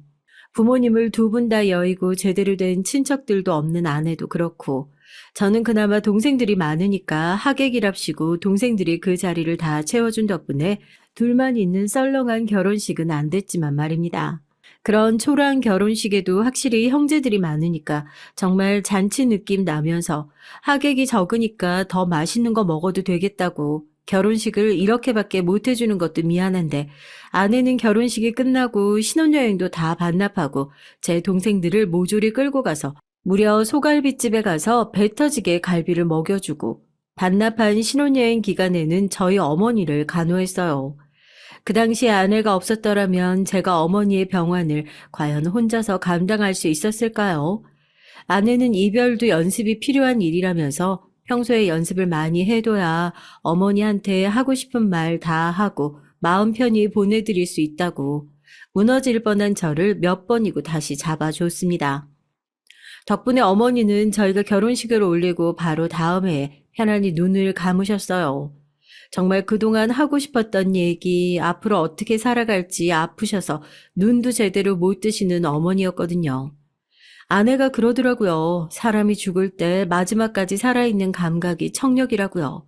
부모님을 두 분 다 여의고 제대로 된 친척들도 없는 아내도 그렇고 저는 그나마 동생들이 많으니까 하객이랍시고 동생들이 그 자리를 다 채워준 덕분에 둘만 있는 썰렁한 결혼식은 안 됐지만 말입니다. 그런 초라한 결혼식에도 확실히 형제들이 많으니까 정말 잔치 느낌 나면서 하객이 적으니까 더 맛있는 거 먹어도 되겠다고 결혼식을 이렇게밖에 못 해주는 것도 미안한데 아내는 결혼식이 끝나고 신혼여행도 다 반납하고 제 동생들을 모조리 끌고 가서 무려 소갈비집에 가서 배 터지게 갈비를 먹여주고 반납한 신혼여행 기간에는 저희 어머니를 간호했어요. 그 당시에 아내가 없었더라면 제가 어머니의 병환을 과연 혼자서 감당할 수 있었을까요? 아내는 이별도 연습이 필요한 일이라면서 평소에 연습을 많이 해둬야 어머니한테 하고 싶은 말 다 하고 마음 편히 보내드릴 수 있다고 무너질 뻔한 저를 몇 번이고 다시 잡아줬습니다. 덕분에 어머니는 저희가 결혼식을 올리고 바로 다음 해에 편안히 눈을 감으셨어요. 정말 그동안 하고 싶었던 얘기, 앞으로 어떻게 살아갈지 아프셔서 눈도 제대로 못 뜨시는 어머니였거든요. 아내가 그러더라고요. 사람이 죽을 때 마지막까지 살아있는 감각이 청력이라고요.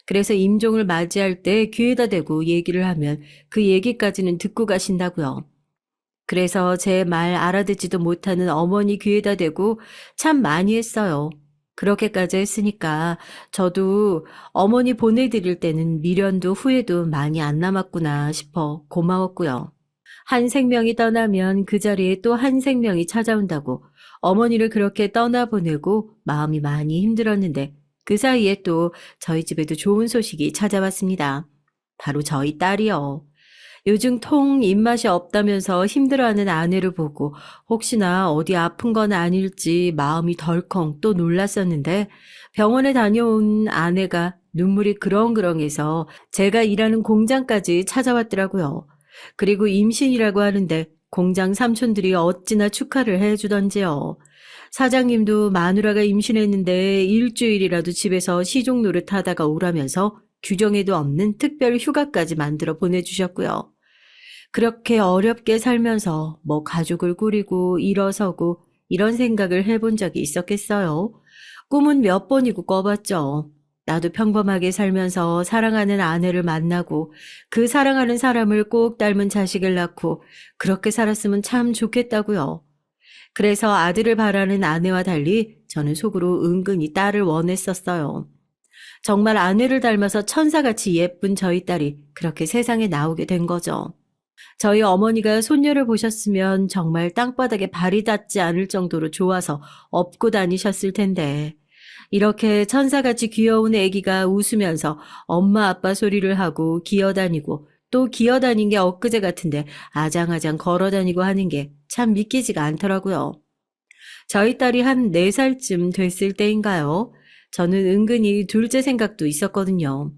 그래서 임종을 맞이할 때 귀에다 대고 얘기를 하면 그 얘기까지는 듣고 가신다고요. 그래서 제 말 알아듣지도 못하는 어머니 귀에다 대고 참 많이 했어요. 그렇게까지 했으니까 저도 어머니 보내드릴 때는 미련도 후회도 많이 안 남았구나 싶어 고마웠고요. 한 생명이 떠나면 그 자리에 또 한 생명이 찾아온다고 어머니를 그렇게 떠나보내고 마음이 많이 힘들었는데 그 사이에 또 저희 집에도 좋은 소식이 찾아왔습니다. 바로 저희 딸이요. 요즘 통 입맛이 없다면서 힘들어하는 아내를 보고 혹시나 어디 아픈 건 아닐지 마음이 덜컹 또 놀랐었는데 병원에 다녀온 아내가 눈물이 그렁그렁해서 제가 일하는 공장까지 찾아왔더라고요. 그리고 임신이라고 하는데 공장 삼촌들이 어찌나 축하를 해주던지요. 사장님도 마누라가 임신했는데 일주일이라도 집에서 시종 노릇하다가 오라면서 규정에도 없는 특별 휴가까지 만들어 보내주셨고요. 그렇게 어렵게 살면서 뭐 가족을 꾸리고 일어서고 이런 생각을 해본 적이 있었겠어요. 꿈은 몇 번이고 꿔봤죠. 나도 평범하게 살면서 사랑하는 아내를 만나고 그 사랑하는 사람을 꼭 닮은 자식을 낳고 그렇게 살았으면 참 좋겠다고요. 그래서 아들을 바라는 아내와 달리 저는 속으로 은근히 딸을 원했었어요. 정말 아내를 닮아서 천사같이 예쁜 저희 딸이 그렇게 세상에 나오게 된 거죠. 저희 어머니가 손녀를 보셨으면 정말 땅바닥에 발이 닿지 않을 정도로 좋아서 업고 다니셨을 텐데 이렇게 천사같이 귀여운 아기가 웃으면서 엄마 아빠 소리를 하고 기어다니고 또 기어다닌 게 엊그제 같은데 아장아장 걸어다니고 하는 게 참 믿기지가 않더라고요. 저희 딸이 한 4살쯤 됐을 때인가요? 저는 은근히 둘째 생각도 있었거든요.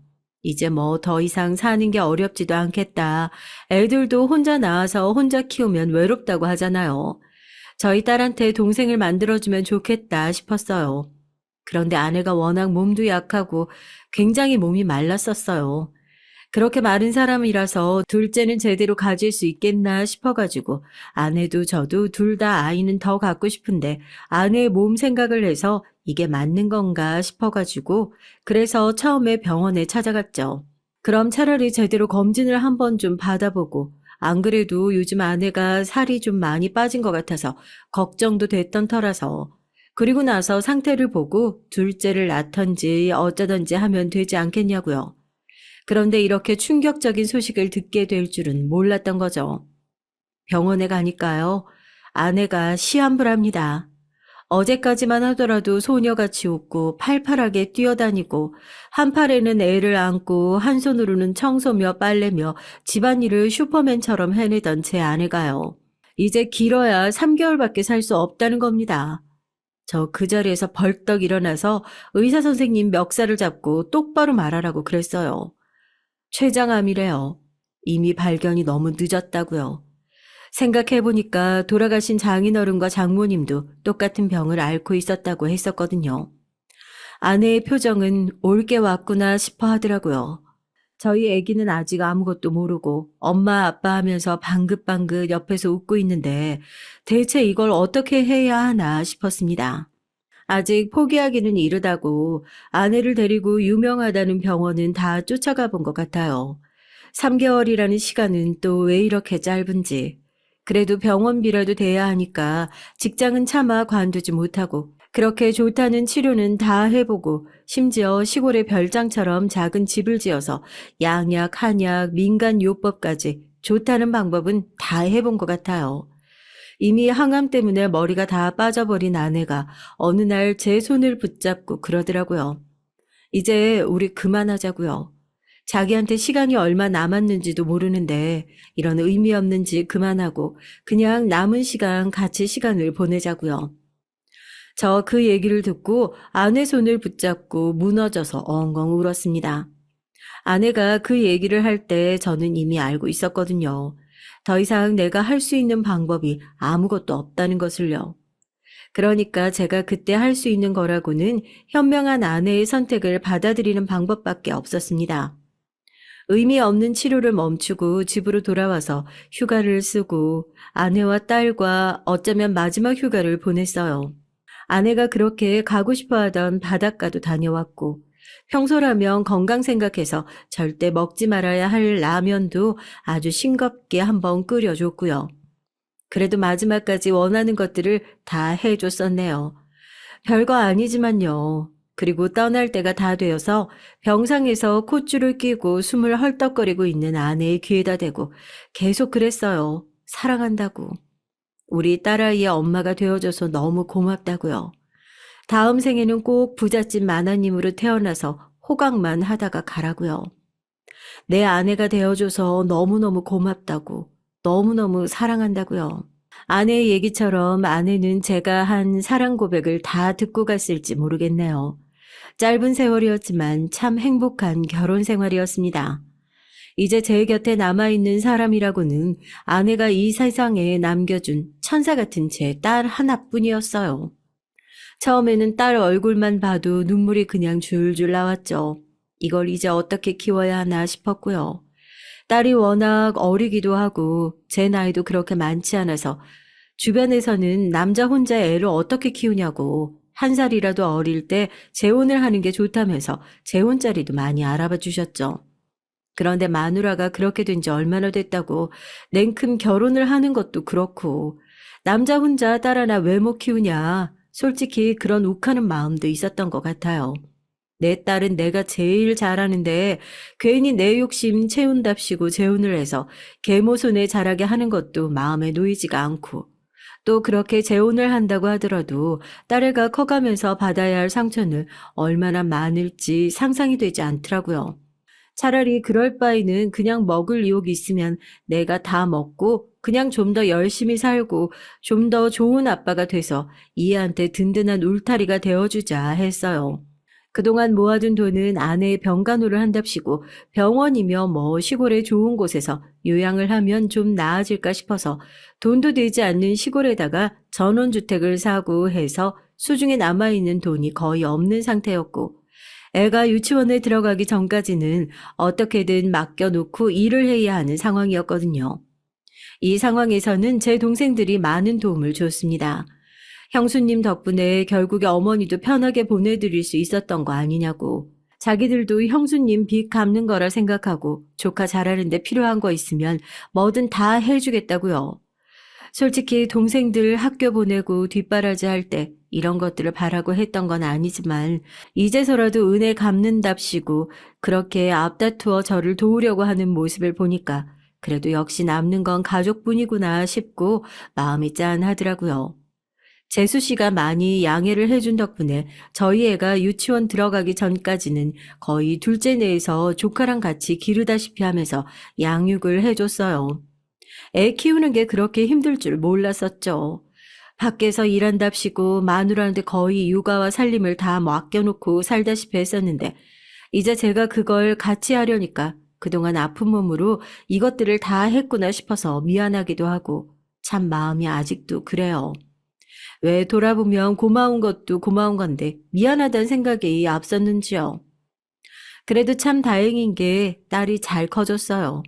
이제 뭐 더 이상 사는 게 어렵지도 않겠다. 애들도 혼자 낳아서 혼자 키우면 외롭다고 하잖아요. 저희 딸한테 동생을 만들어주면 좋겠다 싶었어요. 그런데 아내가 워낙 몸도 약하고 굉장히 몸이 말랐었어요. 그렇게 마른 사람이라서 둘째는 제대로 가질 수 있겠나 싶어가지고 아내도 저도 둘 다 아이는 더 갖고 싶은데 아내의 몸 생각을 해서 이게 맞는 건가 싶어가지고 그래서 처음에 병원에 찾아갔죠. 그럼 차라리 제대로 검진을 한번 좀 받아보고 안 그래도 요즘 아내가 살이 좀 많이 빠진 것 같아서 걱정도 됐던 터라서 그리고 나서 상태를 보고 둘째를 낳던지 어쩌던지 하면 되지 않겠냐고요. 그런데 이렇게 충격적인 소식을 듣게 될 줄은 몰랐던 거죠. 병원에 가니까요. 아내가 시한부랍니다. 어제까지만 하더라도 소녀같이 웃고 팔팔하게 뛰어다니고 한 팔에는 애를 안고 한 손으로는 청소며 빨래며 집안일을 슈퍼맨처럼 해내던 제 아내가요. 이제 길어야 3개월밖에 살 수 없다는 겁니다. 저 그 자리에서 벌떡 일어나서 의사 선생님 멱살을 잡고 똑바로 말하라고 그랬어요. 췌장암이래요. 이미 발견이 너무 늦었다고요. 생각해보니까 돌아가신 장인어른과 장모님도 똑같은 병을 앓고 있었다고 했었거든요. 아내의 표정은 올 게 왔구나 싶어 하더라고요. 저희 아기는 아직 아무것도 모르고 엄마 아빠 하면서 방긋방긋 옆에서 웃고 있는데 대체 이걸 어떻게 해야 하나 싶었습니다. 아직 포기하기는 이르다고 아내를 데리고 유명하다는 병원은 다 쫓아가 본 것 같아요. 3개월이라는 시간은 또 왜 이렇게 짧은지. 그래도 병원비라도 돼야 하니까 직장은 차마 관두지 못하고 그렇게 좋다는 치료는 다 해보고 심지어 시골의 별장처럼 작은 집을 지어서 양약, 한약, 민간요법까지 좋다는 방법은 다 해본 것 같아요. 이미 항암 때문에 머리가 다 빠져버린 아내가 어느 날 제 손을 붙잡고 그러더라고요. 이제 우리 그만하자고요. 자기한테 시간이 얼마 남았는지도 모르는데 이런 의미 없는 짓 그만하고 그냥 남은 시간 같이 시간을 보내자고요. 저 그 얘기를 듣고 아내 손을 붙잡고 무너져서 엉엉 울었습니다. 아내가 그 얘기를 할 때 저는 이미 알고 있었거든요. 더 이상 내가 할 수 있는 방법이 아무것도 없다는 것을요. 그러니까 제가 그때 할 수 있는 거라고는 현명한 아내의 선택을 받아들이는 방법밖에 없었습니다. 의미 없는 치료를 멈추고 집으로 돌아와서 휴가를 쓰고 아내와 딸과 어쩌면 마지막 휴가를 보냈어요. 아내가 그렇게 가고 싶어 하던 바닷가도 다녀왔고, 평소라면 건강 생각해서 절대 먹지 말아야 할 라면도 아주 싱겁게 한번 끓여줬고요. 그래도 마지막까지 원하는 것들을 다 해줬었네요. 별거 아니지만요. 그리고 떠날 때가 다 되어서 병상에서 콧줄을 끼고 숨을 헐떡거리고 있는 아내의 귀에다 대고 계속 그랬어요. 사랑한다고. 우리 딸아이의 엄마가 되어줘서 너무 고맙다고요. 다음 생에는 꼭 부잣집 마나님으로 태어나서 호강만 하다가 가라고요. 내 아내가 되어줘서 너무너무 고맙다고. 너무너무 사랑한다고요. 아내의 얘기처럼 아내는 제가 한 사랑 고백을 다 듣고 갔을지 모르겠네요. 짧은 세월이었지만 참 행복한 결혼 생활이었습니다. 이제 제 곁에 남아있는 사람이라고는 아내가 이 세상에 남겨준 천사 같은 제 딸 하나뿐이었어요. 처음에는 딸 얼굴만 봐도 눈물이 그냥 줄줄 나왔죠. 이걸 이제 어떻게 키워야 하나 싶었고요. 딸이 워낙 어리기도 하고 제 나이도 그렇게 많지 않아서 주변에서는 남자 혼자 애를 어떻게 키우냐고 1살이라도 어릴 때 재혼을 하는 게 좋다면서 재혼자리도 많이 알아봐 주셨죠. 그런데 마누라가 그렇게 된 지 얼마나 됐다고 냉큼 결혼을 하는 것도 그렇고 남자 혼자 딸 하나 왜 못 키우냐 솔직히 그런 욱하는 마음도 있었던 것 같아요. 내 딸은 내가 제일 잘하는데 괜히 내 욕심 채운답시고 재혼을 해서 계모 손에 자라게 하는 것도 마음에 놓이지가 않고 또 그렇게 재혼을 한다고 하더라도 딸애가 커가면서 받아야 할 상처는 얼마나 많을지 상상이 되지 않더라고요. 차라리 그럴 바에는 그냥 먹을 유혹이 있으면 내가 다 먹고 그냥 좀 더 열심히 살고 좀 더 좋은 아빠가 돼서 이 애한테 든든한 울타리가 되어주자 했어요. 그동안 모아둔 돈은 아내의 병간호를 한답시고 병원이며 뭐 시골의 좋은 곳에서 요양을 하면 좀 나아질까 싶어서 돈도 되지 않는 시골에다가 전원주택을 사고 해서 수중에 남아있는 돈이 거의 없는 상태였고 애가 유치원에 들어가기 전까지는 어떻게든 맡겨놓고 일을 해야 하는 상황이었거든요. 이 상황에서는 제 동생들이 많은 도움을 줬습니다. 형수님 덕분에 결국에 어머니도 편하게 보내드릴 수 있었던 거 아니냐고. 자기들도 형수님 빚 갚는 거라 생각하고 조카 잘하는데 필요한 거 있으면 뭐든 다 해주겠다고요. 솔직히 동생들 학교 보내고 뒷바라지 할 때 이런 것들을 바라고 했던 건 아니지만 이제서라도 은혜 갚는답시고 그렇게 앞다투어 저를 도우려고 하는 모습을 보니까 그래도 역시 남는 건 가족뿐이구나 싶고 마음이 짠하더라고요. 재수 씨가 많이 양해를 해준 덕분에 저희 애가 유치원 들어가기 전까지는 거의 둘째 내에서 조카랑 같이 기르다시피 하면서 양육을 해줬어요. 애 키우는 게 그렇게 힘들 줄 몰랐었죠. 밖에서 일한답시고 마누라한테 거의 육아와 살림을 다 맡겨놓고 살다시피 했었는데 이제 제가 그걸 같이 하려니까 그동안 아픈 몸으로 이것들을 다 했구나 싶어서 미안하기도 하고 참 마음이 아직도 그래요. 왜 돌아보면 고마운 것도 고마운 건데 미안하다는 생각이 앞섰는지요. 그래도 참 다행인 게 딸이 잘 커졌어요.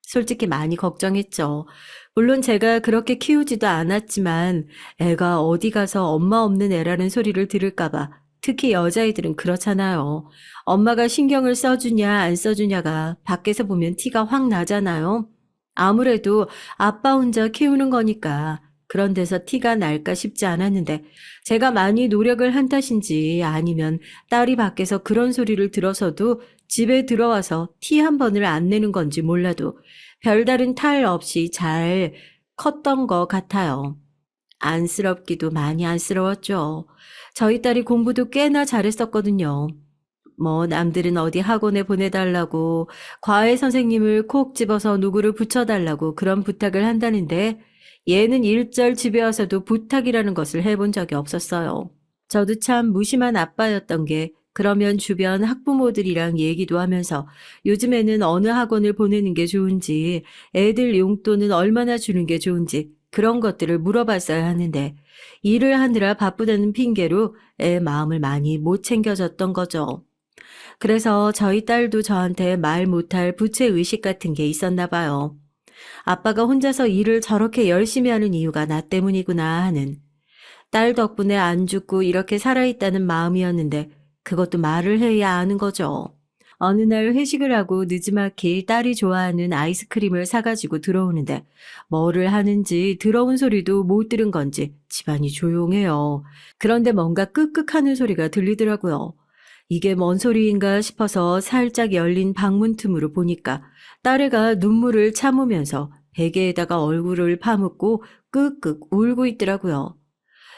솔직히 많이 걱정했죠. 물론 제가 그렇게 키우지도 않았지만 애가 어디 가서 엄마 없는 애라는 소리를 들을까봐 특히 여자애들은 그렇잖아요. 엄마가 신경을 써주냐 안 써주냐가 밖에서 보면 티가 확 나잖아요. 아무래도 아빠 혼자 키우는 거니까 그런 데서 티가 날까 싶지 않았는데 제가 많이 노력을 한 탓인지 아니면 딸이 밖에서 그런 소리를 들어서도 집에 들어와서 티 한 번을 안 내는 건지 몰라도 별다른 탈 없이 잘 컸던 것 같아요. 안쓰럽기도 많이 안쓰러웠죠. 저희 딸이 공부도 꽤나 잘했었거든요. 뭐 남들은 어디 학원에 보내달라고 과외 선생님을 콕 집어서 누구를 붙여달라고 그런 부탁을 한다는데 얘는 일절 집에 와서도 부탁이라는 것을 해본 적이 없었어요. 저도 참 무심한 아빠였던 게 그러면 주변 학부모들이랑 얘기도 하면서 요즘에는 어느 학원을 보내는 게 좋은지 애들 용돈은 얼마나 주는 게 좋은지 그런 것들을 물어봤어야 하는데 일을 하느라 바쁘다는 핑계로 애 마음을 많이 못 챙겨줬던 거죠. 그래서 저희 딸도 저한테 말 못할 부채의식 같은 게 있었나 봐요. 아빠가 혼자서 일을 저렇게 열심히 하는 이유가 나 때문이구나 하는. 딸 덕분에 안 죽고 이렇게 살아있다는 마음이었는데 그것도 말을 해야 아는 거죠. 어느 날 회식을 하고 느지막이 딸이 좋아하는 아이스크림을 사가지고 들어오는데 뭐를 하는지 들어온 소리도 못 들은 건지 집안이 조용해요. 그런데 뭔가 끄끄하는 소리가 들리더라고요. 이게 뭔 소리인가 싶어서 살짝 열린 방문 틈으로 보니까 딸애가 눈물을 참으면서 베개에다가 얼굴을 파묻고 끄끄 울고 있더라고요.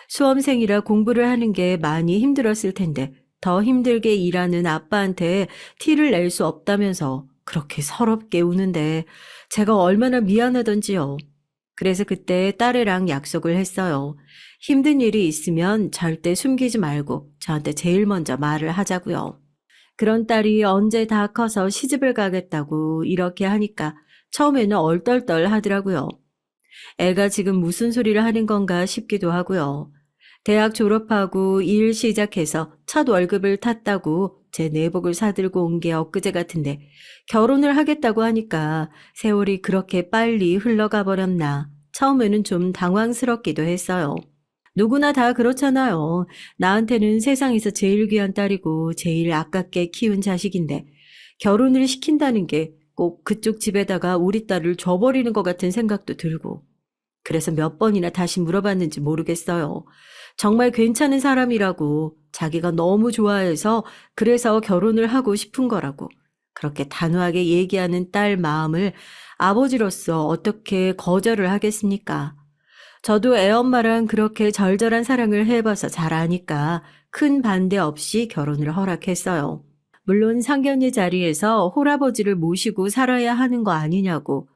수험생이라 공부를 하는 게 많이 힘들었을 텐데 더 힘들게 일하는 아빠한테 티를 낼 수 없다면서 그렇게 서럽게 우는데 제가 얼마나 미안하던지요. 그래서 그때 딸애랑 약속을 했어요. 힘든 일이 있으면 절대 숨기지 말고 저한테 제일 먼저 말을 하자고요. 그런 딸이 언제 다 커서 시집을 가겠다고 이렇게 하니까 처음에는 얼떨떨 하더라고요. 애가 지금 무슨 소리를 하는 건가 싶기도 하고요. 대학 졸업하고 일 시작해서 첫 월급을 탔다고 제 내복을 사들고 온 게 엊그제 같은데 결혼을 하겠다고 하니까 세월이 그렇게 빨리 흘러가 버렸나 처음에는 좀 당황스럽기도 했어요. 누구나 다 그렇잖아요. 나한테는 세상에서 제일 귀한 딸이고 제일 아깝게 키운 자식인데 결혼을 시킨다는 게 꼭 그쪽 집에다가 우리 딸을 줘버리는 것 같은 생각도 들고 그래서 몇 번이나 다시 물어봤는지 모르겠어요. 정말 괜찮은 사람이라고 자기가 너무 좋아해서 그래서 결혼을 하고 싶은 거라고 그렇게 단호하게 얘기하는 딸 마음을 아버지로서 어떻게 거절을 하겠습니까? 저도 애엄마랑 그렇게 절절한 사랑을 해봐서 잘 아니까 큰 반대 없이 결혼을 허락했어요. 물론 상견례 자리에서 홀아버지를 모시고 살아야 하는 거 아니냐고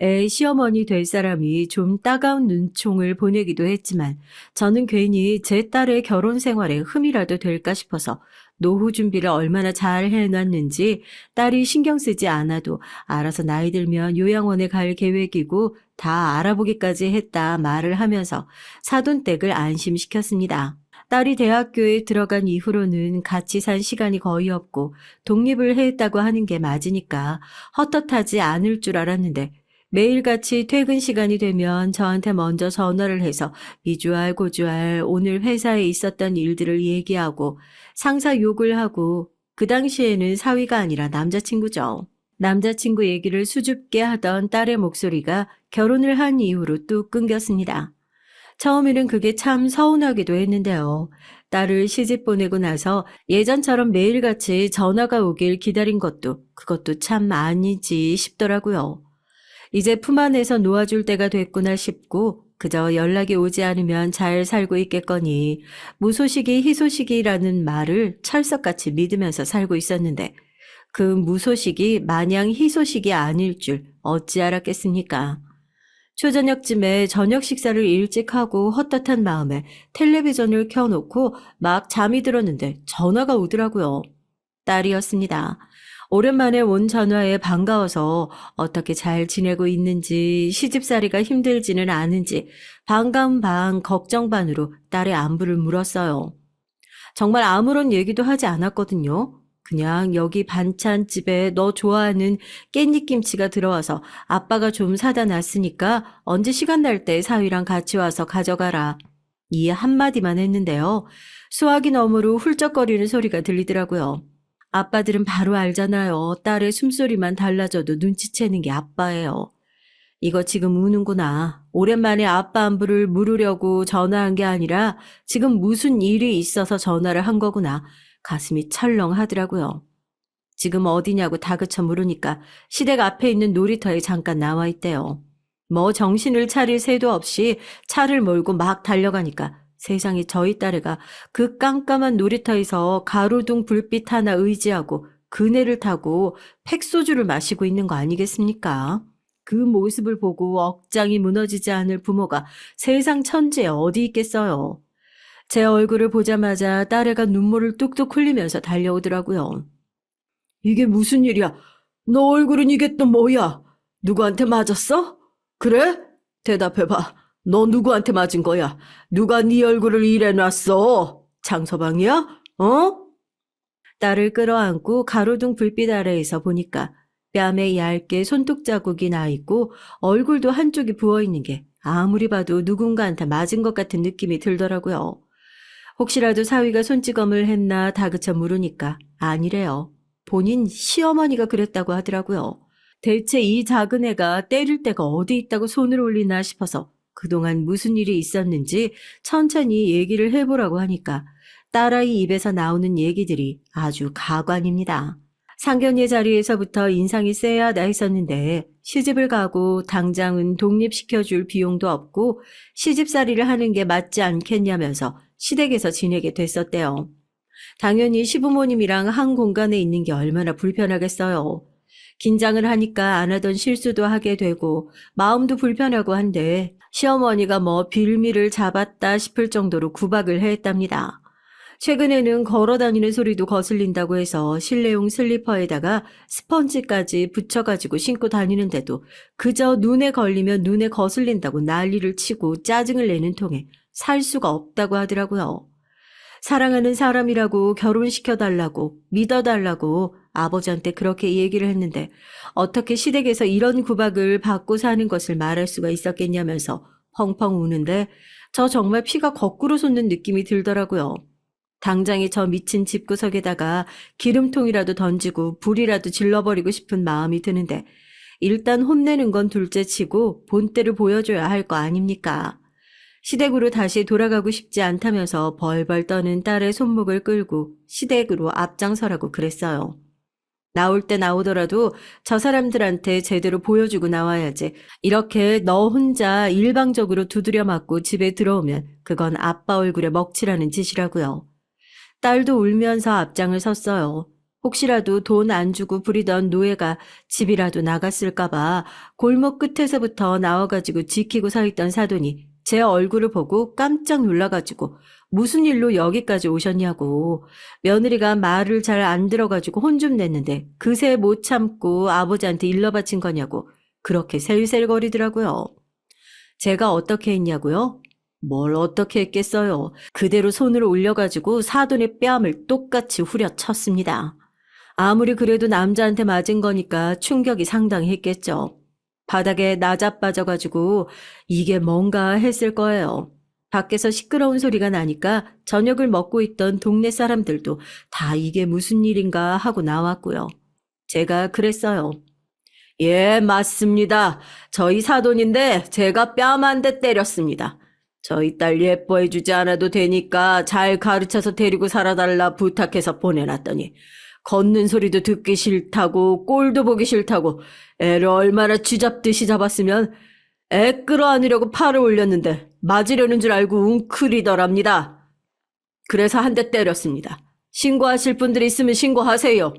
애 시어머니 될 사람이 좀 따가운 눈총을 보내기도 했지만 저는 괜히 제 딸의 결혼 생활에 흠이라도 될까 싶어서 노후 준비를 얼마나 잘 해놨는지 딸이 신경 쓰지 않아도 알아서 나이 들면 요양원에 갈 계획이고 다 알아보기까지 했다 말을 하면서 사돈댁을 안심시켰습니다. 딸이 대학교에 들어간 이후로는 같이 산 시간이 거의 없고 독립을 했다고 하는 게 맞으니까 헛헛하지 않을 줄 알았는데 매일같이 퇴근 시간이 되면 저한테 먼저 전화를 해서 미주알 고주알 오늘 회사에 있었던 일들을 얘기하고 상사 욕을 하고 그 당시에는 사위가 아니라 남자친구죠. 남자친구 얘기를 수줍게 하던 딸의 목소리가 결혼을 한 이후로 뚝 끊겼습니다. 처음에는 그게 참 서운하기도 했는데요. 딸을 시집 보내고 나서 예전처럼 매일같이 전화가 오길 기다린 그것도 참 아니지 싶더라고요. 이제 품 안에서 놓아줄 때가 됐구나 싶고 그저 연락이 오지 않으면 잘 살고 있겠거니 무소식이 희소식이라는 말을 철석같이 믿으면서 살고 있었는데 그 무소식이 마냥 희소식이 아닐 줄 어찌 알았겠습니까? 초저녁쯤에 저녁 식사를 일찍 하고 헛헛한 마음에 텔레비전을 켜놓고 막 잠이 들었는데 전화가 오더라고요. 딸이었습니다. 오랜만에 온 전화에 반가워서 어떻게 잘 지내고 있는지 시집살이가 힘들지는 않은지 반가움 반 걱정 반으로 딸의 안부를 물었어요. 정말 아무런 얘기도 하지 않았거든요. 그냥 여기 반찬집에 너 좋아하는 깻잎김치가 들어와서 아빠가 좀 사다 놨으니까 언제 시간 날 때 사위랑 같이 와서 가져가라. 이 한마디만 했는데요. 수화기 너머로 훌쩍거리는 소리가 들리더라고요. 아빠들은 바로 알잖아요. 딸의 숨소리만 달라져도 눈치채는 게 아빠예요. 이거 지금 우는구나. 오랜만에 아빠 안부를 물으려고 전화한 게 아니라 지금 무슨 일이 있어서 전화를 한 거구나. 가슴이 철렁하더라고요. 지금 어디냐고 다그쳐 물으니까 시댁 앞에 있는 놀이터에 잠깐 나와 있대요. 뭐 정신을 차릴 새도 없이 차를 몰고 막 달려가니까 세상에 저희 딸애가 그 깜깜한 놀이터에서 가로등 불빛 하나 의지하고 그네를 타고 팩소주를 마시고 있는 거 아니겠습니까? 그 모습을 보고 억장이 무너지지 않을 부모가 세상 천지에 어디 있겠어요. 제 얼굴을 보자마자 딸애가 눈물을 뚝뚝 흘리면서 달려오더라고요. 이게 무슨 일이야? 너 얼굴은 이게 또 뭐야? 누구한테 맞았어? 그래? 대답해봐. 너 누구한테 맞은 거야? 누가 네 얼굴을 이래 놨어? 장서방이야? 어? 딸을 끌어안고 가로등 불빛 아래에서 보니까 뺨에 얇게 손톱 자국이 나 있고 얼굴도 한쪽이 부어 있는 게 아무리 봐도 누군가한테 맞은 것 같은 느낌이 들더라고요. 혹시라도 사위가 손찌검을 했나 다그쳐 물으니까 아니래요. 본인 시어머니가 그랬다고 하더라고요. 대체 이 작은 애가 때릴 데가 어디 있다고 손을 올리나 싶어서 그동안 무슨 일이 있었는지 천천히 얘기를 해보라고 하니까 딸아이 입에서 나오는 얘기들이 아주 가관입니다. 상견례 자리에서부터 인상이 쎄하다 했었는데 시집을 가고 당장은 독립시켜줄 비용도 없고 시집살이를 하는 게 맞지 않겠냐면서 시댁에서 지내게 됐었대요. 당연히 시부모님이랑 한 공간에 있는 게 얼마나 불편하겠어요. 긴장을 하니까 안 하던 실수도 하게 되고 마음도 불편하고 한데 시어머니가 뭐 빌미를 잡았다 싶을 정도로 구박을 했답니다. 최근에는 걸어다니는 소리도 거슬린다고 해서 실내용 슬리퍼에다가 스펀지까지 붙여가지고 신고 다니는데도 그저 눈에 걸리면 눈에 거슬린다고 난리를 치고 짜증을 내는 통에 살 수가 없다고 하더라고요. 사랑하는 사람이라고 결혼시켜달라고 믿어달라고 아버지한테 그렇게 얘기를 했는데 어떻게 시댁에서 이런 구박을 받고 사는 것을 말할 수가 있었겠냐면서 펑펑 우는데 저 정말 피가 거꾸로 솟는 느낌이 들더라고요. 당장에 저 미친 집구석에다가 기름통이라도 던지고 불이라도 질러버리고 싶은 마음이 드는데 일단 혼내는 건 둘째치고 본때를 보여줘야 할 거 아닙니까? 시댁으로 다시 돌아가고 싶지 않다면서 벌벌 떠는 딸의 손목을 끌고 시댁으로 앞장서라고 그랬어요. 나올 때 나오더라도 저 사람들한테 제대로 보여주고 나와야지. 이렇게 너 혼자 일방적으로 두드려 맞고 집에 들어오면 그건 아빠 얼굴에 먹칠하는 짓이라고요. 딸도 울면서 앞장을 섰어요. 혹시라도 돈 안 주고 부리던 노예가 집이라도 나갔을까봐 골목 끝에서부터 나와가지고 지키고 서 있던 사돈이 제 얼굴을 보고 깜짝 놀라가지고 무슨 일로 여기까지 오셨냐고. 며느리가 말을 잘 안 들어가지고 혼 좀 냈는데 그새 못 참고 아버지한테 일러 바친 거냐고 그렇게 셀셀거리더라고요. 제가 어떻게 했냐고요? 뭘 어떻게 했겠어요. 그대로 손을 올려가지고 사돈의 뺨을 똑같이 후려쳤습니다. 아무리 그래도 남자한테 맞은 거니까 충격이 상당히 했겠죠. 바닥에 나자빠져가지고 이게 뭔가 했을 거예요. 밖에서 시끄러운 소리가 나니까 저녁을 먹고 있던 동네 사람들도 다 이게 무슨 일인가 하고 나왔고요. 제가 그랬어요. 예, 맞습니다. 저희 사돈인데 제가 뺨 한 대 때렸습니다. 저희 딸 예뻐해주지 않아도 되니까 잘 가르쳐서 데리고 살아달라 부탁해서 보내놨더니 걷는 소리도 듣기 싫다고 꼴도 보기 싫다고 애를 얼마나 쥐잡듯이 잡았으면 애 끌어안으려고 팔을 올렸는데 맞으려는 줄 알고 웅크리더랍니다. 그래서 한 대 때렸습니다. 신고하실 분들 있으면 신고하세요.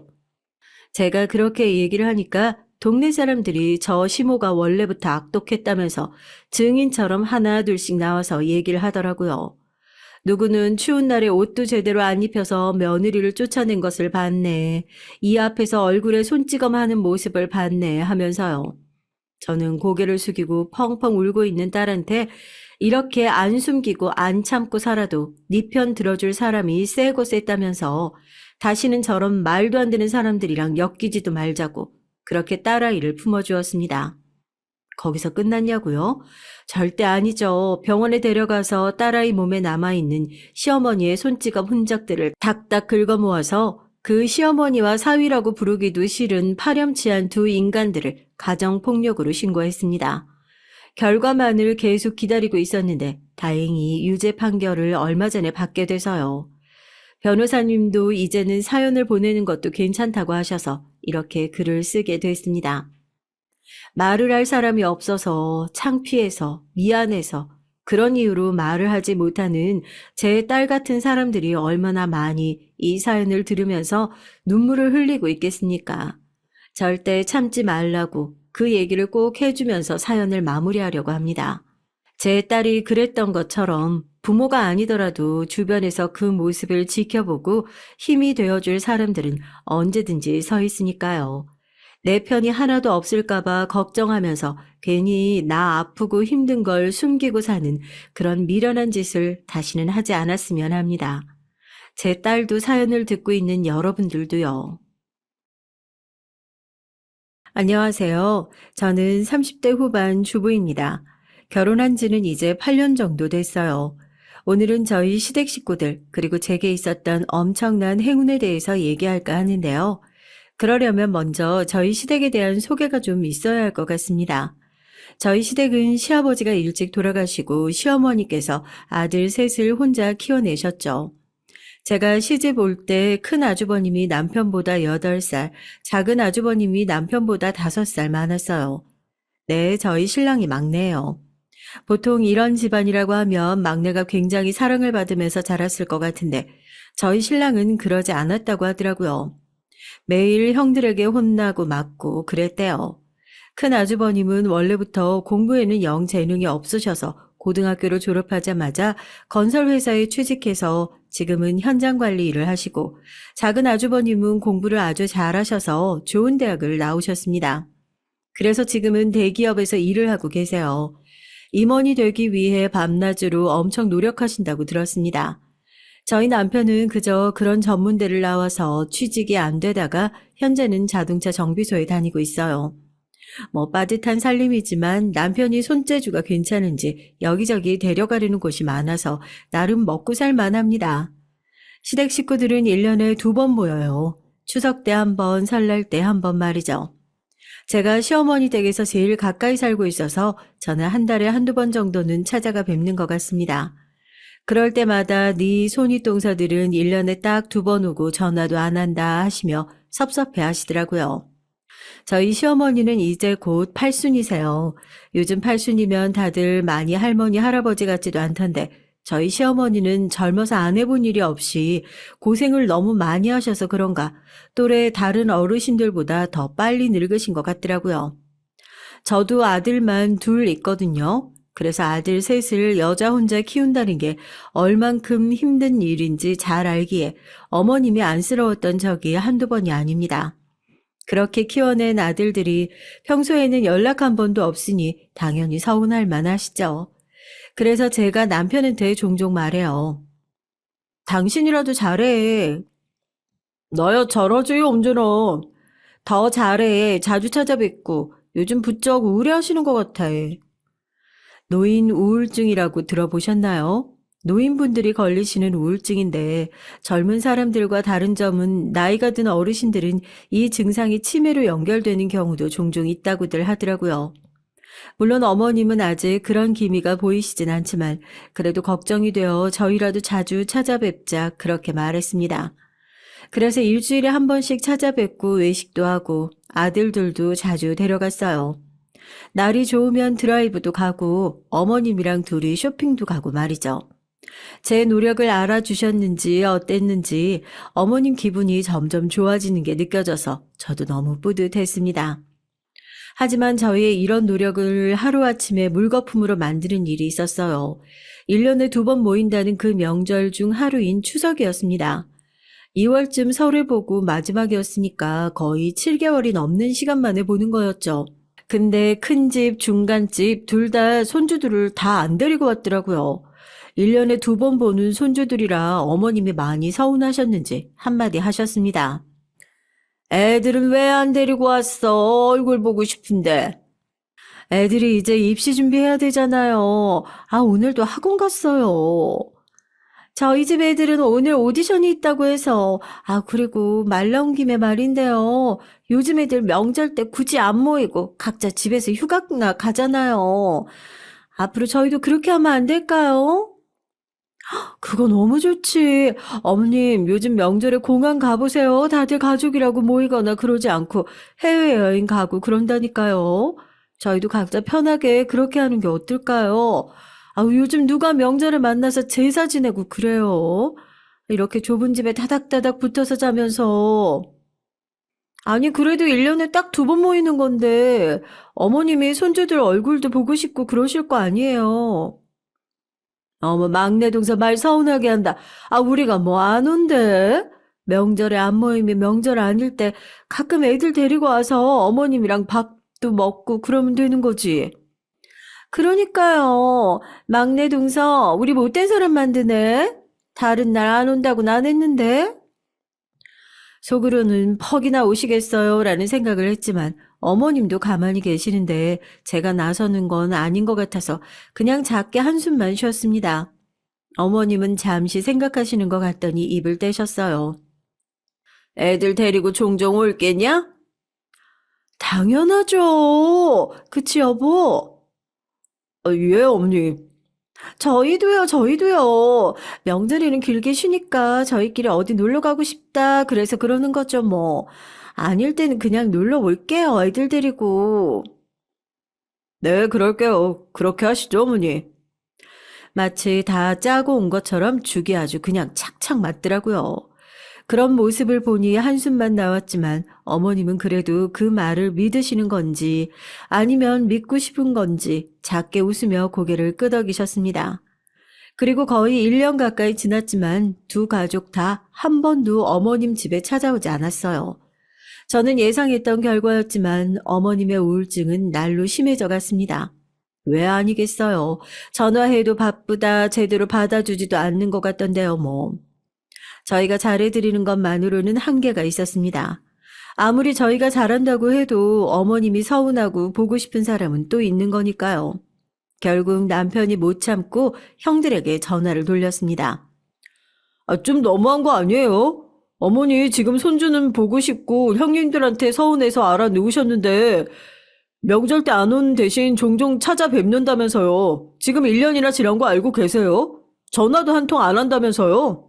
제가 그렇게 얘기를 하니까 동네 사람들이 저 시모가 원래부터 악독했다면서 증인처럼 하나 둘씩 나와서 얘기를 하더라고요. 누구는 추운 날에 옷도 제대로 안 입혀서 며느리를 쫓아낸 것을 봤네. 이 앞에서 얼굴에 손찌검하는 모습을 봤네 하면서요. 저는 고개를 숙이고 펑펑 울고 있는 딸한테 이렇게 안 숨기고 안 참고 살아도 네 편 들어줄 사람이 세고 셌다면서 다시는 저런 말도 안 되는 사람들이랑 엮이지도 말자고 그렇게 딸아이를 품어주었습니다. 거기서 끝났냐고요? 절대 아니죠. 병원에 데려가서 딸아이 몸에 남아있는 시어머니의 손찌검 흔적들을 닥닥 긁어모아서 그 시어머니와 사위라고 부르기도 싫은 파렴치한 두 인간들을 가정폭력으로 신고했습니다. 결과만을 계속 기다리고 있었는데 다행히 유죄 판결을 얼마 전에 받게 돼서요. 변호사님도 이제는 사연을 보내는 것도 괜찮다고 하셔서 이렇게 글을 쓰게 됐습니다. 말을 할 사람이 없어서 창피해서 미안해서 그런 이유로 말을 하지 못하는 제 딸 같은 사람들이 얼마나 많이 이 사연을 들으면서 눈물을 흘리고 있겠습니까? 절대 참지 말라고 그 얘기를 꼭 해주면서 사연을 마무리하려고 합니다. 제 딸이 그랬던 것처럼 부모가 아니더라도 주변에서 그 모습을 지켜보고 힘이 되어줄 사람들은 언제든지 서 있으니까요. 내 편이 하나도 없을까봐 걱정하면서 괜히 나 아프고 힘든 걸 숨기고 사는 그런 미련한 짓을 다시는 하지 않았으면 합니다. 제 딸도 사연을 듣고 있는 여러분들도요. 안녕하세요. 저는 30대 후반 주부입니다. 결혼한 지는 이제 8년 정도 됐어요. 오늘은 저희 시댁 식구들, 그리고 제게 있었던 엄청난 행운에 대해서 얘기할까 하는데요. 그러려면 먼저 저희 시댁에 대한 소개가 좀 있어야 할 것 같습니다. 저희 시댁은 시아버지가 일찍 돌아가시고 시어머니께서 아들 셋을 혼자 키워내셨죠. 제가 시집 올 때 큰 아주버님이 남편보다 8살, 작은 아주버님이 남편보다 5살 많았어요. 네, 저희 신랑이 막내예요. 보통 이런 집안이라고 하면 막내가 굉장히 사랑을 받으면서 자랐을 것 같은데 저희 신랑은 그러지 않았다고 하더라고요. 매일 형들에게 혼나고 맞고 그랬대요. 큰 아주버님은 원래부터 공부에는 영 재능이 없으셔서 고등학교를 졸업하자마자 건설회사에 취직해서 지금은 현장 관리 일을 하시고, 작은 아주버님은 공부를 아주 잘하셔서 좋은 대학을 나오셨습니다. 그래서 지금은 대기업에서 일을 하고 계세요. 임원이 되기 위해 밤낮으로 엄청 노력하신다고 들었습니다. 저희 남편은 그저 그런 전문대를 나와서 취직이 안 되다가 현재는 자동차 정비소에 다니고 있어요. 뭐 빠듯한 살림이지만 남편이 손재주가 괜찮은지 여기저기 데려가려는 곳이 많아서 나름 먹고 살 만합니다. 시댁 식구들은 1년에 2번 모여요. 추석 때 한 번, 설날 때 한 번 말이죠. 제가 시어머니 댁에서 제일 가까이 살고 있어서 저는 한 달에 한두 번 정도는 찾아가 뵙는 것 같습니다. 그럴 때마다 네 손윗동서들은 1년에 딱 2번 오고 전화도 안 한다 하시며 섭섭해 하시더라고요. 저희 시어머니는 이제 곧 팔순이세요. 요즘 팔순이면 다들 많이 할머니, 할아버지 같지도 않던데 저희 시어머니는 젊어서 안 해본 일이 없이 고생을 너무 많이 하셔서 그런가 또래 다른 어르신들보다 더 빨리 늙으신 것 같더라고요. 저도 아들만 둘 있거든요. 그래서 아들 셋을 여자 혼자 키운다는 게 얼만큼 힘든 일인지 잘 알기에 어머님이 안쓰러웠던 적이 한두 번이 아닙니다. 그렇게 키워낸 아들들이 평소에는 연락 한 번도 없으니 당연히 서운할 만하시죠. 그래서 제가 남편한테 종종 말해요. 당신이라도 잘해. 너야 잘하지, 언제나. 더 잘해. 자주 찾아뵙고. 요즘 부쩍 우울해하시는 것 같아. 노인 우울증이라고 들어보셨나요? 노인분들이 걸리시는 우울증인데 젊은 사람들과 다른 점은 나이가 든 어르신들은 이 증상이 치매로 연결되는 경우도 종종 있다고들 하더라고요. 물론 어머님은 아직 그런 기미가 보이시진 않지만 그래도 걱정이 되어 저희라도 자주 찾아뵙자 그렇게 말했습니다. 그래서 일주일에 한 번씩 찾아뵙고 외식도 하고 아들들도 자주 데려갔어요. 날이 좋으면 드라이브도 가고 어머님이랑 둘이 쇼핑도 가고 말이죠. 제 노력을 알아주셨는지 어땠는지 어머님 기분이 점점 좋아지는 게 느껴져서 저도 너무 뿌듯했습니다. 하지만 저희의 이런 노력을 하루아침에 물거품으로 만드는 일이 있었어요. 1년에 2번 모인다는 그 명절 중 하루인 추석이었습니다. 2월쯤 설을 보고 마지막이었으니까 거의 7개월이 넘는 시간 만에 보는 거였죠. 근데 큰집, 중간집 둘 다 손주들을 다 안 데리고 왔더라고요. 1년에 2번 보는 손주들이라 어머님이 많이 서운하셨는지 한마디 하셨습니다. 애들은 왜 안 데리고 왔어? 얼굴 보고 싶은데. 애들이 이제 입시 준비해야 되잖아요. 아, 오늘도 학원 갔어요. 저희 집 애들은 오늘 오디션이 있다고 해서, 아, 그리고 말 나온 김에 말인데요. 요즘 애들 명절 때 굳이 안 모이고 각자 집에서 휴가나 가잖아요. 앞으로 저희도 그렇게 하면 안 될까요? 그거 너무 좋지. 어머님, 요즘 명절에 공항 가보세요. 다들 가족이라고 모이거나 그러지 않고 해외여행 가고 그런다니까요. 저희도 각자 편하게 그렇게 하는 게 어떨까요? 아, 요즘 누가 명절에 만나서 제사 지내고 그래요? 이렇게 좁은 집에 다닥다닥 붙어서 자면서. 아니, 그래도 1년에 딱 2번 모이는 건데, 어머님이 손주들 얼굴도 보고 싶고 그러실 거 아니에요. 어머, 막내 동생 말 서운하게 한다. 아, 우리가 뭐 안 온대? 명절에 안 모이면 명절 아닐 때 가끔 애들 데리고 와서 어머님이랑 밥도 먹고 그러면 되는 거지. 그러니까요. 막내 동서, 우리 못된 사람 만드네. 다른 날 안 온다고는 안 했는데? 속으로는 퍽이나 오시겠어요 라는 생각을 했지만 어머님도 가만히 계시는데 제가 나서는 건 아닌 것 같아서 그냥 작게 한숨만 쉬었습니다. 어머님은 잠시 생각하시는 것 같더니 입을 떼셨어요. 애들 데리고 종종 올게냐? 당연하죠. 그치, 여보? 예, 어머니. 저희도요. 명절에는 길게 쉬니까 저희끼리 어디 놀러 가고 싶다. 그래서 그러는 거죠, 뭐. 아닐 때는 그냥 놀러 올게요, 애들 데리고. 네, 그럴게요. 그렇게 하시죠, 어머니. 마치 다 짜고 온 것처럼 죽이 아주 그냥 착착 맞더라고요. 그런 모습을 보니 한숨만 나왔지만 어머님은 그래도 그 말을 믿으시는 건지 아니면 믿고 싶은 건지 작게 웃으며 고개를 끄덕이셨습니다. 그리고 거의 1년 가까이 지났지만 두 가족 다 한 번도 어머님 집에 찾아오지 않았어요. 저는 예상했던 결과였지만 어머님의 우울증은 날로 심해져 갔습니다. 왜 아니겠어요. 전화해도 바쁘다 제대로 받아주지도 않는 것 같던데요, 뭐. 저희가 잘해드리는 것만으로는 한계가 있었습니다. 아무리 저희가 잘한다고 해도 어머님이 서운하고 보고 싶은 사람은 또 있는 거니까요. 결국 남편이 못 참고 형들에게 전화를 돌렸습니다. 좀 너무한 거 아니에요? 어머니 지금 손주는 보고 싶고 형님들한테 서운해서 알아놓으셨는데 명절 때 안 오는 대신 종종 찾아뵙는다면서요. 지금 1년이나 지난 거 알고 계세요? 전화도 한 통 안 한다면서요.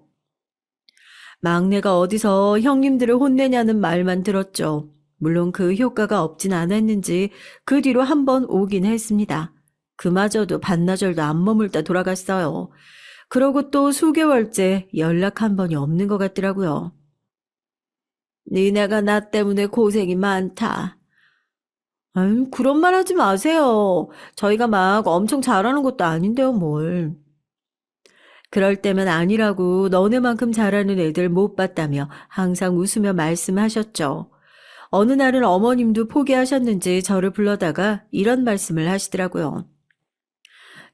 막내가 어디서 형님들을 혼내냐는 말만 들었죠. 물론 그 효과가 없진 않았는지 그 뒤로 한 번 오긴 했습니다. 그마저도 반나절도 안 머물다 돌아갔어요. 그러고 또 수개월째 연락 한 번이 없는 것 같더라고요. 니네가 나 때문에 고생이 많다. 아유, 그런 말 하지 마세요. 저희가 막 엄청 잘하는 것도 아닌데요, 뭘. 그럴 때면 아니라고 너네만큼 잘하는 애들 못 봤다며 항상 웃으며 말씀하셨죠. 어느 날은 어머님도 포기하셨는지 저를 불러다가 이런 말씀을 하시더라고요.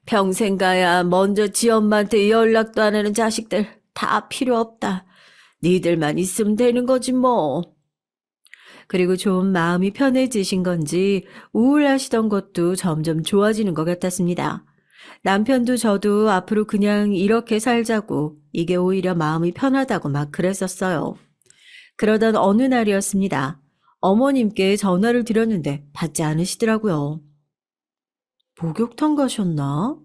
평생 가야 먼저 지 엄마한테 연락도 안 하는 자식들 다 필요 없다. 니들만 있으면 되는 거지 뭐. 그리고 좀 마음이 편해지신 건지 우울하시던 것도 점점 좋아지는 것 같았습니다. 남편도 저도 앞으로 그냥 이렇게 살자고 이게 오히려 마음이 편하다고 막 그랬었어요. 그러던 어느 날이었습니다. 어머님께 전화를 드렸는데 받지 않으시더라고요. 목욕탕 가셨나?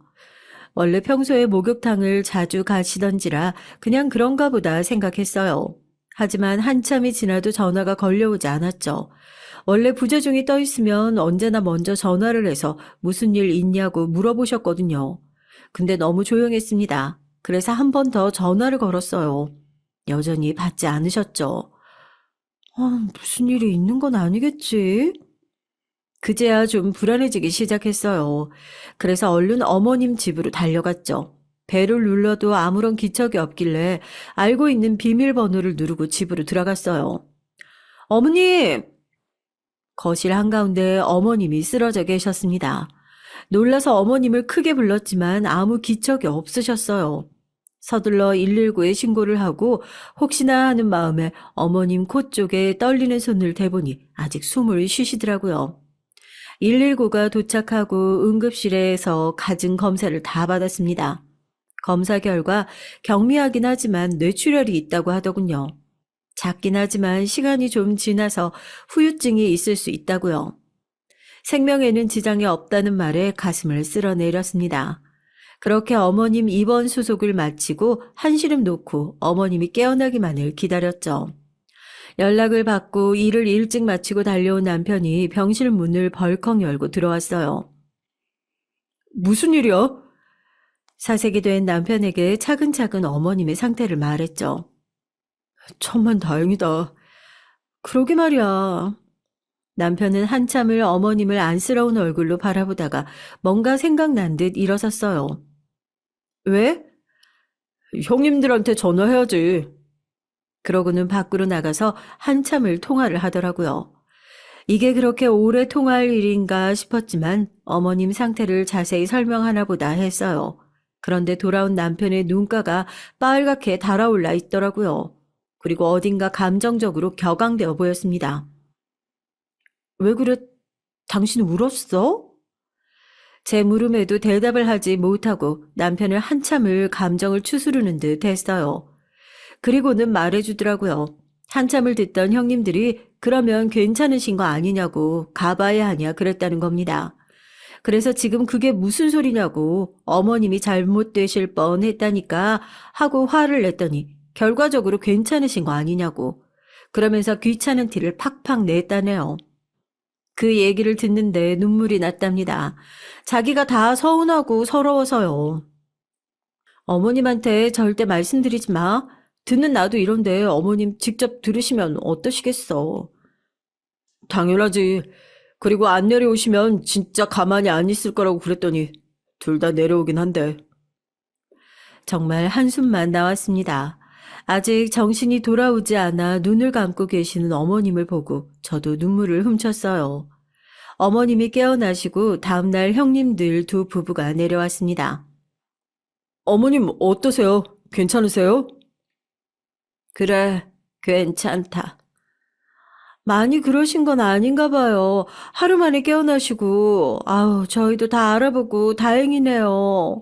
원래 평소에 목욕탕을 자주 가시던지라 그냥 그런가 보다 생각했어요. 하지만 한참이 지나도 전화가 걸려오지 않았죠. 원래 부재중이 떠 있으면 언제나 먼저 전화를 해서 무슨 일 있냐고 물어보셨거든요. 근데 너무 조용했습니다. 그래서 한 번 더 전화를 걸었어요. 여전히 받지 않으셨죠. 무슨 일이 있는 건 아니겠지? 그제야 좀 불안해지기 시작했어요. 그래서 얼른 어머님 집으로 달려갔죠. 배를 눌러도 아무런 기척이 없길래 알고 있는 비밀번호를 누르고 집으로 들어갔어요. 어머님! 거실 한가운데 어머님이 쓰러져 계셨습니다. 놀라서 어머님을 크게 불렀지만 아무 기척이 없으셨어요. 서둘러 119에 신고를 하고 혹시나 하는 마음에 어머님 코 쪽에 떨리는 손을 대보니 아직 숨을 쉬시더라고요. 119가 도착하고 응급실에서 갖은 검사를 다 받았습니다. 검사 결과 경미하긴 하지만 뇌출혈이 있다고 하더군요. 작긴 하지만 시간이 좀 지나서 후유증이 있을 수 있다고요. 생명에는 지장이 없다는 말에 가슴을 쓸어내렸습니다. 그렇게 어머님 입원 수속을 마치고 한시름 놓고 어머님이 깨어나기만을 기다렸죠. 연락을 받고 일을 일찍 마치고 달려온 남편이 병실 문을 벌컥 열고 들어왔어요. 무슨 일이야? 사색이 된 남편에게 차근차근 어머님의 상태를 말했죠. 천만 다행이다. 그러게 말이야. 남편은 한참을 어머님을 안쓰러운 얼굴로 바라보다가 뭔가 생각난 듯 일어섰어요. 왜? 형님들한테 전화해야지. 그러고는 밖으로 나가서 한참을 통화를 하더라고요. 이게 그렇게 오래 통화할 일인가 싶었지만 어머님 상태를 자세히 설명하나 보다 했어요. 그런데 돌아온 남편의 눈가가 빨갛게 달아올라 있더라고요. 그리고 어딘가 감정적으로 격앙되어 보였습니다. 왜 그래? 당신 울었어? 제 물음에도 대답을 하지 못하고 남편을 한참을 감정을 추스르는 듯 했어요. 그리고는 말해주더라고요. 한참을 듣던 형님들이 그러면 괜찮으신 거 아니냐고 가봐야 하냐 그랬다는 겁니다. 그래서 지금 그게 무슨 소리냐고 어머님이 잘못되실 뻔했다니까 하고 화를 냈더니 결과적으로 괜찮으신 거 아니냐고 그러면서 귀찮은 티를 팍팍 냈다네요. 그 얘기를 듣는데 눈물이 났답니다. 자기가 다 서운하고 서러워서요. 어머님한테 절대 말씀드리지 마. 듣는 나도 이런데 어머님 직접 들으시면 어떠시겠어. 당연하지. 그리고 안 내려오시면 진짜 가만히 안 있을 거라고 그랬더니 둘 다 내려오긴 한데. 정말 한숨만 나왔습니다. 아직 정신이 돌아오지 않아 눈을 감고 계시는 어머님을 보고 저도 눈물을 훔쳤어요. 어머님이 깨어나시고 다음날 형님들 두 부부가 내려왔습니다. 어머님 어떠세요? 괜찮으세요? 그래, 괜찮다. 많이 그러신 건 아닌가 봐요. 하루 만에 깨어나시고, 아우, 저희도 다 알아보고 다행이네요.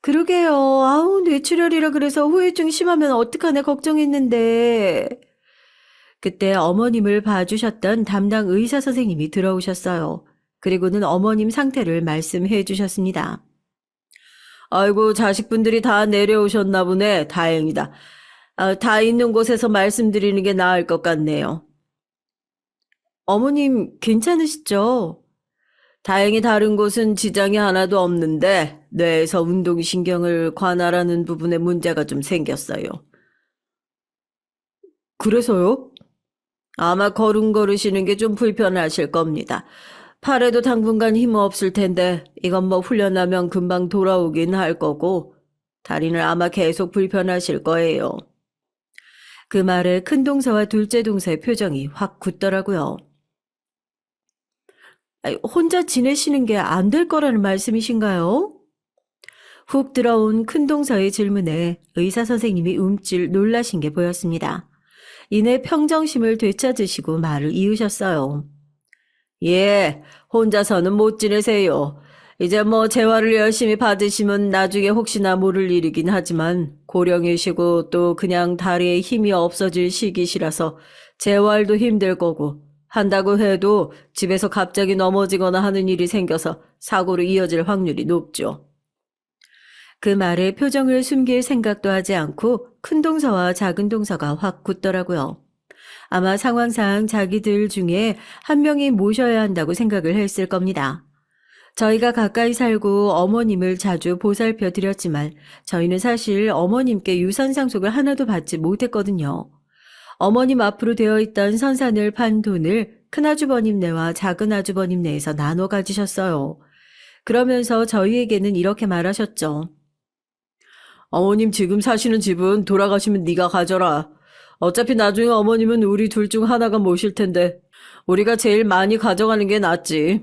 그러게요. 아우, 뇌출혈이라 그래서 후유증 심하면 어떡하나 걱정했는데. 그때 어머님을 봐주셨던 담당 의사 선생님이 들어오셨어요. 그리고는 어머님 상태를 말씀해 주셨습니다. 아이고, 자식분들이 다 내려오셨나 보네. 다행이다. 다 있는 곳에서 말씀드리는 게 나을 것 같네요. 어머님 괜찮으시죠? 다행히 다른 곳은 지장이 하나도 없는데 뇌에서 운동신경을 관할하는 부분에 문제가 좀 생겼어요. 그래서요? 아마 걸음 걸으시는 게 좀 불편하실 겁니다. 팔에도 당분간 힘 없을 텐데 이건 뭐 훈련하면 금방 돌아오긴 할 거고 다리는 아마 계속 불편하실 거예요. 그 말에 큰 동서와 둘째 동서의 표정이 확 굳더라고요. 혼자 지내시는 게 안 될 거라는 말씀이신가요? 훅 들어온 큰 동서의 질문에 의사 선생님이 움찔 놀라신 게 보였습니다. 이내 평정심을 되찾으시고 말을 이으셨어요. 예, 혼자서는 못 지내세요. 이제 뭐 재활을 열심히 받으시면 나중에 혹시나 모를 일이긴 하지만 고령이시고 또 그냥 다리에 힘이 없어질 시기시라서 재활도 힘들 거고 한다고 해도 집에서 갑자기 넘어지거나 하는 일이 생겨서 사고로 이어질 확률이 높죠. 그 말에 표정을 숨길 생각도 하지 않고 큰 동서와 작은 동서가 확 굳더라고요. 아마 상황상 자기들 중에 한 명이 모셔야 한다고 생각을 했을 겁니다. 저희가 가까이 살고 어머님을 자주 보살펴 드렸지만 저희는 사실 어머님께 유산상속을 하나도 받지 못했거든요. 어머님 앞으로 되어 있던 선산을 판 돈을 큰아주버님네와 작은아주버님네에서 나눠 가지셨어요. 그러면서 저희에게는 이렇게 말하셨죠. 어머님 지금 사시는 집은 돌아가시면 네가 가져라. 어차피 나중에 어머님은 우리 둘 중 하나가 모실 텐데 우리가 제일 많이 가져가는 게 낫지.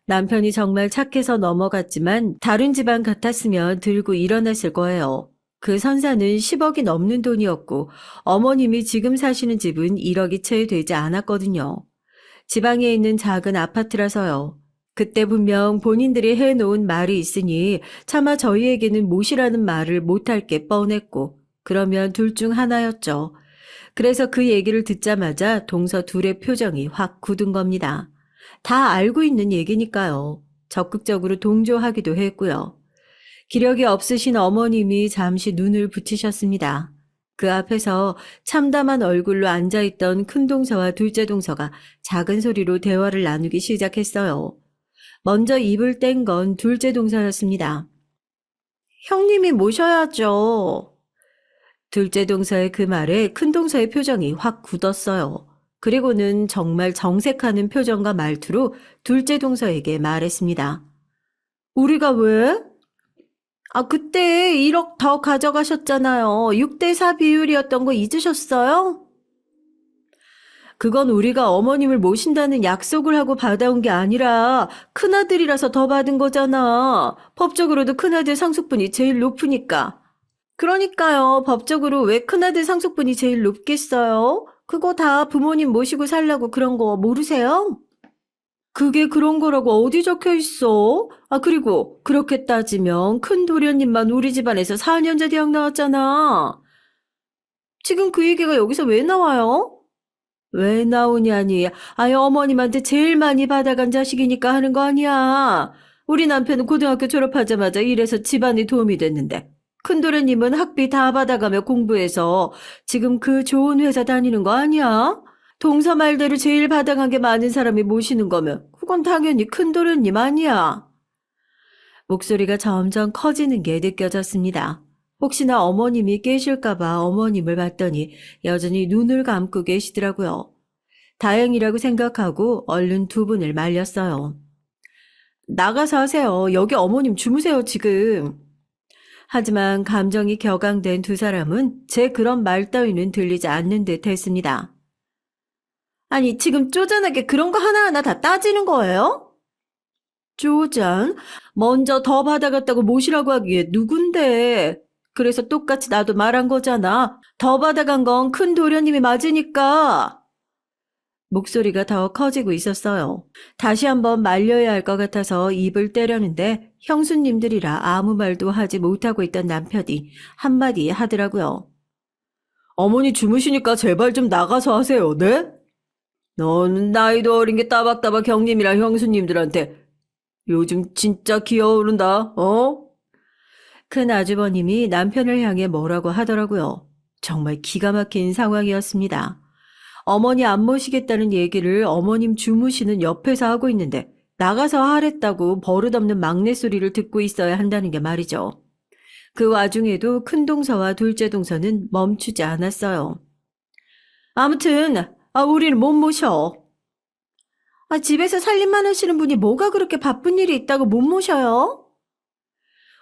남편이 정말 착해서 넘어갔지만 다른 집안 같았으면 들고 일어났을 거예요. 그 선사는 10억이 넘는 돈이었고 어머님이 지금 사시는 집은 1억이 채 되지 않았거든요. 지방에 있는 작은 아파트라서요. 그때 분명 본인들이 해놓은 말이 있으니 차마 저희에게는 모시라는 말을 못할 게 뻔했고 그러면 둘 중 하나였죠. 그래서 그 얘기를 듣자마자 동서 둘의 표정이 확 굳은 겁니다. 다 알고 있는 얘기니까요. 적극적으로 동조하기도 했고요. 기력이 없으신 어머님이 잠시 눈을 붙이셨습니다. 그 앞에서 참담한 얼굴로 앉아있던 큰 동서와 둘째 동서가 작은 소리로 대화를 나누기 시작했어요. 먼저 입을 뗀 건 둘째 동서였습니다. 형님이 모셔야죠. 둘째 동서의 그 말에 큰 동서의 표정이 확 굳었어요. 그리고는 정말 정색하는 표정과 말투로 둘째 동서에게 말했습니다. 우리가 왜? 그때 1억 더 가져가셨잖아요. 6대4 비율이었던 거 잊으셨어요? 그건 우리가 어머님을 모신다는 약속을 하고 받아온 게 아니라 큰아들이라서 더 받은 거잖아. 법적으로도 큰아들 상속분이 제일 높으니까. 그러니까요. 법적으로 왜 큰아들 상속분이 제일 높겠어요? 그거 다 부모님 모시고 살라고 그런 거 모르세요? 그게 그런 거라고 어디 적혀 있어? 아, 그리고 그렇게 따지면 큰 도련님만 우리 집안에서 4년제 대학 나왔잖아. 지금 그 얘기가 여기서 왜 나와요? 왜 나오냐니. 아예 어머님한테 제일 많이 받아간 자식이니까 하는 거 아니야. 우리 남편은 고등학교 졸업하자마자 일해서 집안에 도움이 됐는데 큰도련님은 학비 다 받아가며 공부해서 지금 그 좋은 회사 다니는 거 아니야? 동서 말대로 제일 받아간 게 많은 사람이 모시는 거면 그건 당연히 큰도련님 아니야. 목소리가 점점 커지는 게 느껴졌습니다. 혹시나 어머님이 깨실까봐 어머님을 봤더니 여전히 눈을 감고 계시더라고요. 다행이라고 생각하고 얼른 두 분을 말렸어요. 나가서 하세요. 여기 어머님 주무세요, 지금. 하지만 감정이 격앙된 두 사람은 제 그런 말 따위는 들리지 않는 듯 했습니다. 아니, 지금 쪼잔하게 그런 거 하나하나 다 따지는 거예요? 쪼잔? 먼저 더 받아갔다고 모시라고 하기에 누군데? 그래서 똑같이 나도 말한 거잖아. 더 받아간 건 큰 도련님이 맞으니까. 목소리가 더 커지고 있었어요. 다시 한번 말려야 할 것 같아서 입을 때려는데 형수님들이라 아무 말도 하지 못하고 있던 남편이 한마디 하더라고요. 어머니 주무시니까 제발 좀 나가서 하세요, 네? 너는 나이도 어린 게 따박따박 형님이랑 형수님들한테 요즘 진짜 기어오른다, 어? 큰 아주버님이 남편을 향해 뭐라고 하더라고요. 정말 기가 막힌 상황이었습니다. 어머니 안 모시겠다는 얘기를 어머님 주무시는 옆에서 하고 있는데 나가서 하랬다고 버릇없는 막내 소리를 듣고 있어야 한다는 게 말이죠. 그 와중에도 큰 동서와 둘째 동서는 멈추지 않았어요. 아무튼 우리는 못 모셔. 집에서 살림만 하시는 분이 뭐가 그렇게 바쁜 일이 있다고 못 모셔요?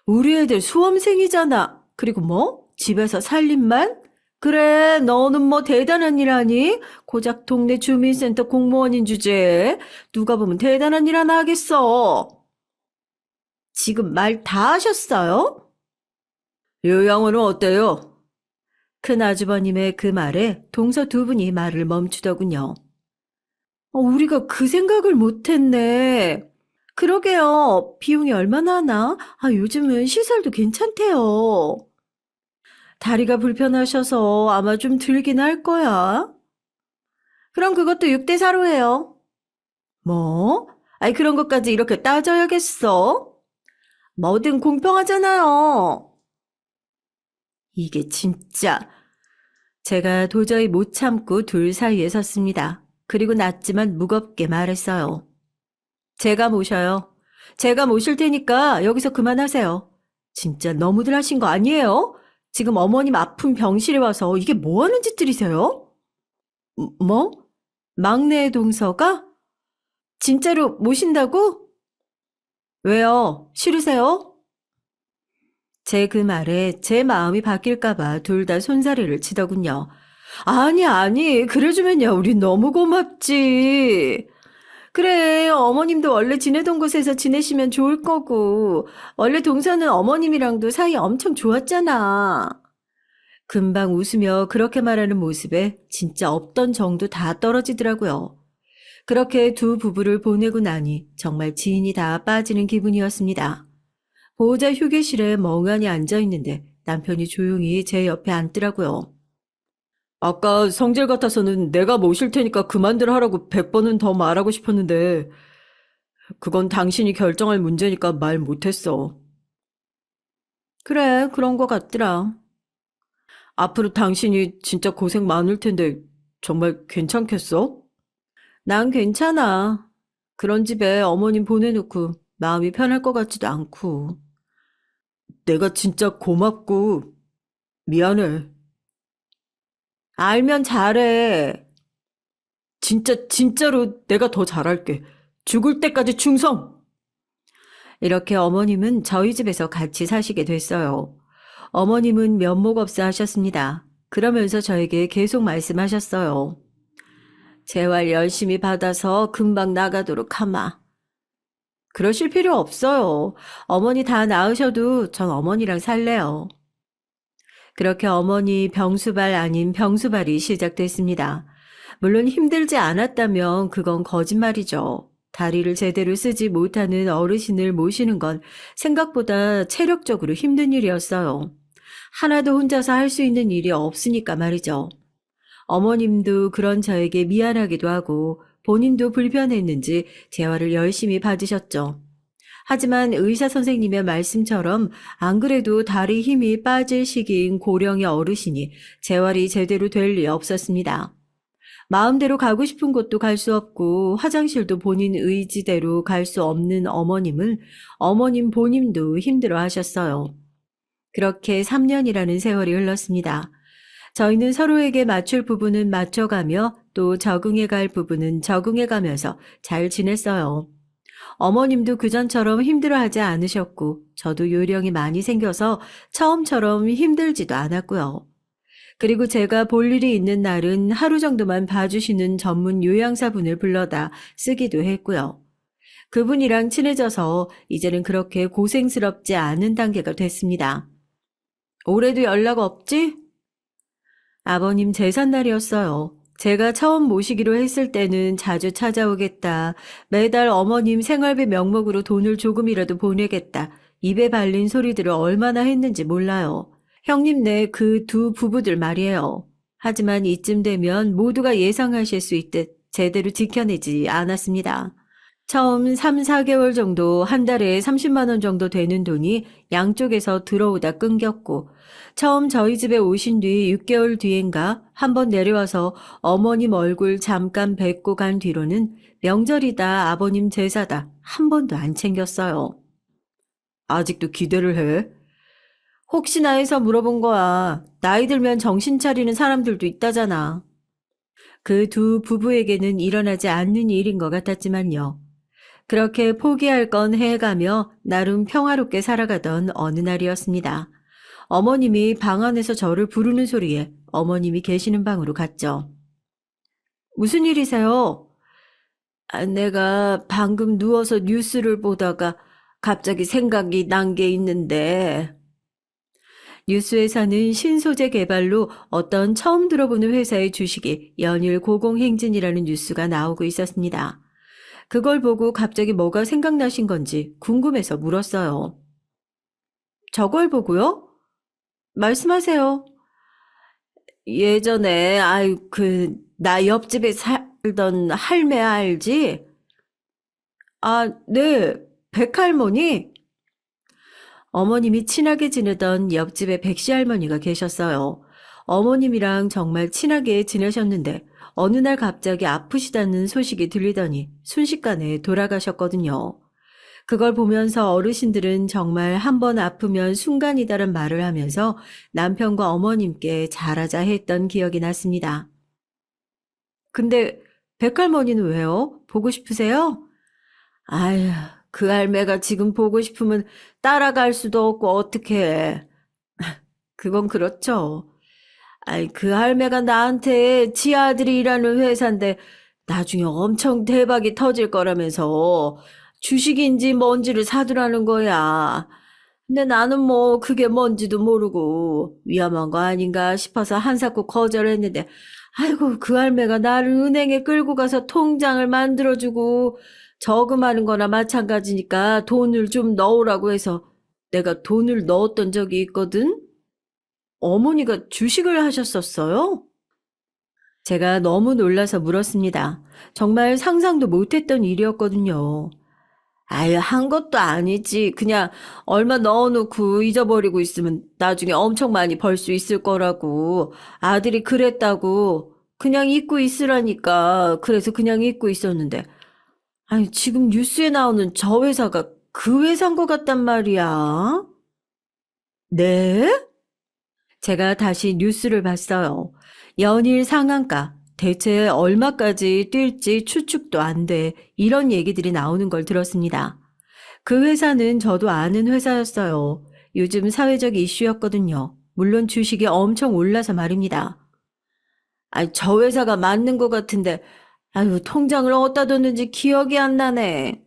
우리 애들 수험생이잖아. 그리고 뭐? 집에서 살림만? 그래, 너는 뭐 대단한 일 하니? 고작 동네 주민센터 공무원인 주제에 누가 보면 대단한 일 하나 하겠어. 지금 말 다 하셨어요? 요양원은 어때요? 큰 아주버님의 그 말에 동서 두 분이 말을 멈추더군요. 우리가 그 생각을 못했네. 그러게요. 비용이 얼마나 하나? 요즘은 시설도 괜찮대요. 다리가 불편하셔서 아마 좀 들긴 할 거야. 그럼 그것도 6대4로 해요. 뭐? 그런 것까지 이렇게 따져야겠어? 뭐든 공평하잖아요. 이게 진짜. 제가 도저히 못 참고 둘 사이에 섰습니다. 그리고 낮지만 무겁게 말했어요. 제가 모셔요. 제가 모실 테니까 여기서 그만하세요. 진짜 너무들 하신 거 아니에요? 지금 어머님 아픈 병실에 와서 이게 뭐 하는 짓들이세요? 뭐? 막내 동서가? 진짜로 모신다고? 왜요? 싫으세요? 제 그 말에 제 마음이 바뀔까봐 둘 다 손사래를 치더군요. 아니, 그래주면요. 우리 너무 고맙지. 그래, 어머님도 원래 지내던 곳에서 지내시면 좋을 거고, 원래 동서는 어머님이랑도 사이 엄청 좋았잖아. 금방 웃으며 그렇게 말하는 모습에 진짜 없던 정도 다 떨어지더라고요. 그렇게 두 부부를 보내고 나니 정말 지인이 다 빠지는 기분이었습니다. 보호자 휴게실에 멍하니 앉아있는데 남편이 조용히 제 옆에 앉더라고요. 아까 성질 같아서는 내가 모실 테니까 그만들 하라고 100번은 더 말하고 싶었는데 그건 당신이 결정할 문제니까 말 못했어. 그래, 그런 거 같더라. 앞으로 당신이 진짜 고생 많을 텐데 정말 괜찮겠어? 난 괜찮아. 그런 집에 어머님 보내놓고 마음이 편할 것 같지도 않고. 내가 진짜 고맙고 미안해. 알면 잘해. 진짜로 내가 더 잘할게. 죽을 때까지 충성! 이렇게 어머님은 저희 집에서 같이 사시게 됐어요. 어머님은 면목 없어 하셨습니다. 그러면서 저에게 계속 말씀하셨어요. 재활 열심히 받아서 금방 나가도록 하마. 그러실 필요 없어요. 어머니 다 나으셔도 전 어머니랑 살래요. 그렇게 어머니 병수발 아닌 병수발이 시작됐습니다. 물론 힘들지 않았다면 그건 거짓말이죠. 다리를 제대로 쓰지 못하는 어르신을 모시는 건 생각보다 체력적으로 힘든 일이었어요. 하나도 혼자서 할 수 있는 일이 없으니까 말이죠. 어머님도 그런 저에게 미안하기도 하고 본인도 불편했는지 재활을 열심히 받으셨죠. 하지만 의사 선생님의 말씀처럼 안 그래도 다리 힘이 빠질 시기인 고령의 어르신이 재활이 제대로 될 리 없었습니다. 마음대로 가고 싶은 곳도 갈 수 없고 화장실도 본인 의지대로 갈 수 없는 어머님은 어머님 본인도 힘들어 하셨어요. 그렇게 3년이라는 세월이 흘렀습니다. 저희는 서로에게 맞출 부분은 맞춰가며 또 적응해 갈 부분은 적응해 가면서 잘 지냈어요. 어머님도 그전처럼 힘들어하지 않으셨고 저도 요령이 많이 생겨서 처음처럼 힘들지도 않았고요. 그리고 제가 볼 일이 있는 날은 하루 정도만 봐주시는 전문 요양사분을 불러다 쓰기도 했고요. 그분이랑 친해져서 이제는 그렇게 고생스럽지 않은 단계가 됐습니다. 올해도 연락 없지? 아버님 제삿날이었어요. 제가 처음 모시기로 했을 때는 자주 찾아오겠다. 매달 어머님 생활비 명목으로 돈을 조금이라도 보내겠다. 입에 발린 소리들을 얼마나 했는지 몰라요. 형님네 그 두 부부들 말이에요. 하지만 이쯤 되면 모두가 예상하실 수 있듯 제대로 지켜내지 않았습니다. 처음 3, 4개월 정도 한 달에 30만 원 정도 되는 돈이 양쪽에서 들어오다 끊겼고 처음 저희 집에 오신 뒤 6개월 뒤엔가 한번 내려와서 어머님 얼굴 잠깐 뵙고 간 뒤로는 명절이다 아버님 제사다 한 번도 안 챙겼어요. 아직도 기대를 해? 혹시나 해서 물어본 거야. 나이 들면 정신 차리는 사람들도 있다잖아. 그 두 부부에게는 일어나지 않는 일인 것 같았지만요. 그렇게 포기할 건 해가며 나름 평화롭게 살아가던 어느 날이었습니다. 어머님이 방 안에서 저를 부르는 소리에 어머님이 계시는 방으로 갔죠. 무슨 일이세요? 내가 방금 누워서 뉴스를 보다가 갑자기 생각이 난 게 있는데 뉴스에서는 신소재 개발로 어떤 처음 들어보는 회사의 주식이 연일 고공행진이라는 뉴스가 나오고 있었습니다. 그걸 보고 갑자기 뭐가 생각나신 건지 궁금해서 물었어요. 저걸 보고요? 말씀하세요. 예전에 나 옆집에 살던 할매 알지? 아, 네. 백할머니? 어머님이 친하게 지내던 옆집에 백씨 할머니가 계셨어요. 어머님이랑 정말 친하게 지내셨는데 어느 날 갑자기 아프시다는 소식이 들리더니 순식간에 돌아가셨거든요. 그걸 보면서 어르신들은 정말 한 번 아프면 순간이다란 말을 하면서 남편과 어머님께 잘하자 했던 기억이 났습니다. 근데 백할머니는 왜요? 보고 싶으세요? 아휴, 그 할매가 지금 보고 싶으면 따라갈 수도 없고 어떡해. 그건 그렇죠. 그 할매가 나한테 지 아들이 일하는 회사인데 나중에 엄청 대박이 터질 거라면서 주식인지 뭔지를 사두라는 거야. 근데 나는 뭐 그게 뭔지도 모르고 위험한 거 아닌가 싶어서 한사코 거절했는데 아이고 그 할매가 나를 은행에 끌고 가서 통장을 만들어주고 저금하는 거나 마찬가지니까 돈을 좀 넣으라고 해서 내가 돈을 넣었던 적이 있거든? 어머니가 주식을 하셨었어요? 제가 너무 놀라서 물었습니다. 정말 상상도 못했던 일이었거든요. 아유, 한 것도 아니지. 그냥 얼마 넣어놓고 잊어버리고 있으면 나중에 엄청 많이 벌 수 있을 거라고. 아들이 그랬다고. 그냥 잊고 있으라니까. 그래서 그냥 잊고 있었는데. 아니, 지금 뉴스에 나오는 저 회사가 그 회사인 것 같단 말이야. 네? 제가 다시 뉴스를 봤어요. 연일 상한가, 대체 얼마까지 뛸지 추측도 안 돼. 이런 얘기들이 나오는 걸 들었습니다. 그 회사는 저도 아는 회사였어요. 요즘 사회적 이슈였거든요. 물론 주식이 엄청 올라서 말입니다. 저 회사가 맞는 것 같은데, 아유, 통장을 어디다 뒀는지 기억이 안 나네.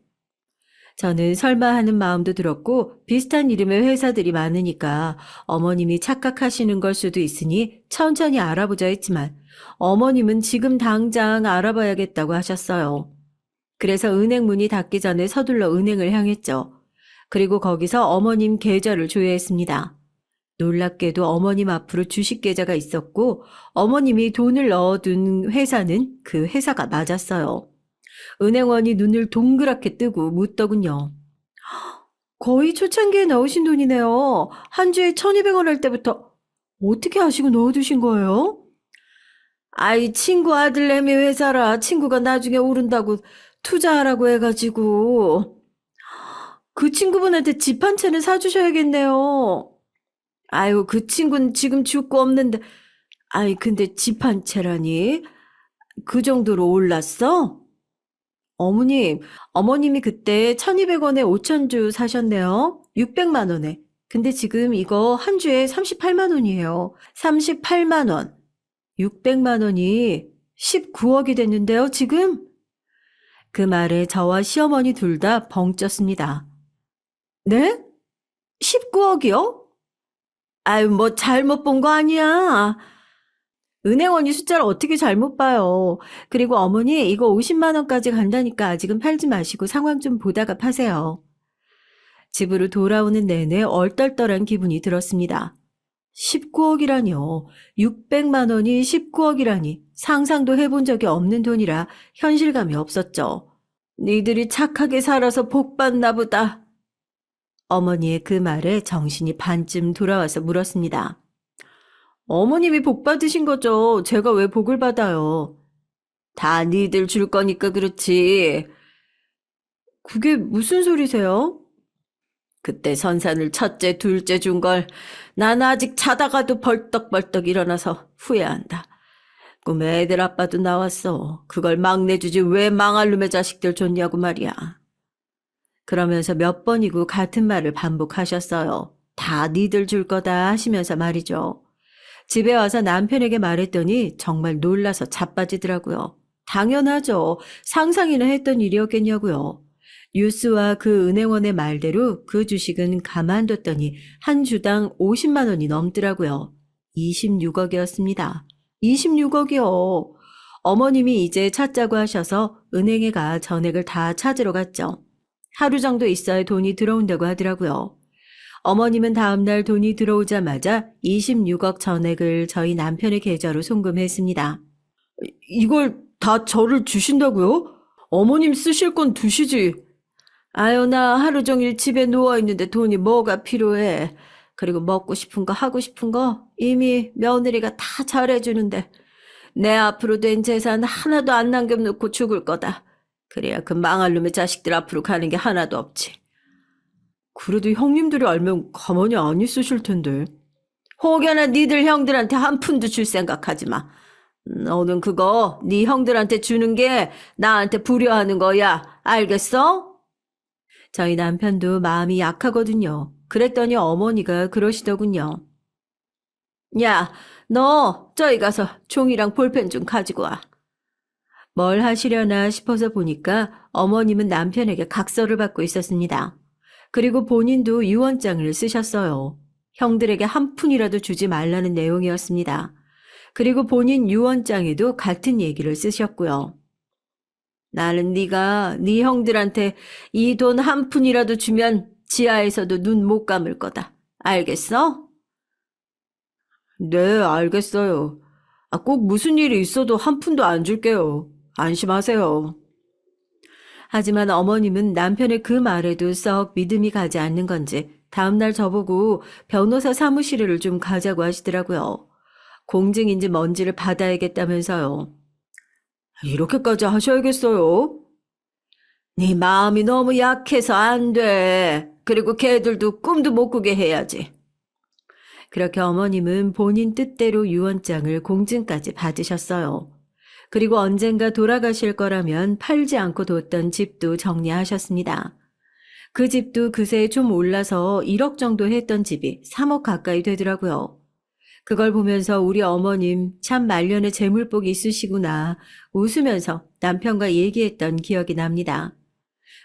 저는 설마 하는 마음도 들었고 비슷한 이름의 회사들이 많으니까 어머님이 착각하시는 걸 수도 있으니 천천히 알아보자 했지만 어머님은 지금 당장 알아봐야겠다고 하셨어요. 그래서 은행 문이 닫기 전에 서둘러 은행을 향했죠. 그리고 거기서 어머님 계좌를 조회했습니다. 놀랍게도 어머님 앞으로 주식 계좌가 있었고 어머님이 돈을 넣어둔 회사는 그 회사가 맞았어요. 은행원이 눈을 동그랗게 뜨고 묻더군요. 거의 초창기에 넣으신 돈이네요. 한 주에 1,200원 할 때부터 어떻게 아시고 넣어두신 거예요? 아이, 친구 아들내미 회사라 친구가 나중에 오른다고 투자하라고 해가지고 그 친구분한테 집 한 채는 사주셔야겠네요. 아유, 그 친구는 지금 죽고 없는데 아이, 근데 집 한 채라니? 그 정도로 올랐어? 어머님, 어머님이 그때 1,200원에 5,000주 사셨네요. 600만 원에. 근데 지금 이거 한 주에 38만 원이에요. 38만 원. 600만 원이 19억이 됐는데요, 지금? 그 말에 저와 시어머니 둘 다 벙 쪘습니다. 네? 19억이요? 아유, 뭐 잘못 본 거 아니야. 은행원이 숫자를 어떻게 잘못 봐요. 그리고 어머니 이거 50만 원까지 간다니까 아직은 팔지 마시고 상황 좀 보다가 파세요. 집으로 돌아오는 내내 얼떨떨한 기분이 들었습니다. 19억이라뇨. 600만 원이 19억이라니 상상도 해본 적이 없는 돈이라 현실감이 없었죠. 니들이 착하게 살아서 복 받나 보다. 어머니의 그 말에 정신이 반쯤 돌아와서 물었습니다. 어머님이 복 받으신 거죠. 제가 왜 복을 받아요. 다 니들 줄 거니까 그렇지. 그게 무슨 소리세요? 그때 선산을 첫째, 둘째 준 걸 난 아직 자다가도 벌떡벌떡 일어나서 후회한다. 꿈에 애들 아빠도 나왔어. 그걸 막내 주지 왜 망할 놈의 자식들 줬냐고 말이야. 그러면서 몇 번이고 같은 말을 반복하셨어요. 다 니들 줄 거다 하시면서 말이죠. 집에 와서 남편에게 말했더니 정말 놀라서 자빠지더라고요. 당연하죠. 상상이나 했던 일이었겠냐고요. 뉴스와 그 은행원의 말대로 그 주식은 가만뒀더니 한 주당 50만 원이 넘더라고요. 26억이었습니다. 26억이요. 어머님이 이제 찾자고 하셔서 은행에 가 전액을 다 찾으러 갔죠. 하루 정도 있어야 돈이 들어온다고 하더라고요. 어머님은 다음날 돈이 들어오자마자 26억 전액을 저희 남편의 계좌로 송금했습니다. 이걸 다 저를 주신다고요? 어머님 쓰실 건 두시지. 아유, 나 하루 종일 집에 누워있는데 돈이 뭐가 필요해. 그리고 먹고 싶은 거 하고 싶은 거 이미 며느리가 다 잘해주는데 내 앞으로 된 재산 하나도 안 남겨놓고 죽을 거다. 그래야 그 망할 놈의 자식들 앞으로 가는 게 하나도 없지. 그래도 형님들이 알면 가만히 안 있으실 텐데. 혹여나 니들 형들한테 한 푼도 줄 생각하지 마. 너는 그거 네 형들한테 주는 게 나한테 불효하는 거야. 알겠어? 저희 남편도 마음이 약하거든요. 그랬더니 어머니가 그러시더군요. 야, 너 저기 가서 종이랑 볼펜 좀 가지고 와. 뭘 하시려나 싶어서 보니까 어머님은 남편에게 각서를 받고 있었습니다. 그리고 본인도 유언장을 쓰셨어요. 형들에게 한 푼이라도 주지 말라는 내용이었습니다. 그리고 본인 유언장에도 같은 얘기를 쓰셨고요. 나는 네가 네 형들한테 이 돈 한 푼이라도 주면 지하에서도 눈 못 감을 거다. 알겠어? 네, 알겠어요. 꼭 무슨 일이 있어도 한 푼도 안 줄게요. 안심하세요. 하지만 어머님은 남편의 그 말에도 썩 믿음이 가지 않는 건지 다음날 저보고 변호사 사무실을 좀 가자고 하시더라고요. 공증인지 뭔지를 받아야겠다면서요. 이렇게까지 하셔야겠어요? 네 마음이 너무 약해서 안 돼. 그리고 걔들도 꿈도 못 꾸게 해야지. 그렇게 어머님은 본인 뜻대로 유언장을 공증까지 받으셨어요. 그리고 언젠가 돌아가실 거라면 팔지 않고 뒀던 집도 정리하셨습니다. 그 집도 그새 좀 올라서 1억 정도 했던 집이 3억 가까이 되더라고요. 그걸 보면서 우리 어머님 참 말년에 재물복이 있으시구나 웃으면서 남편과 얘기했던 기억이 납니다.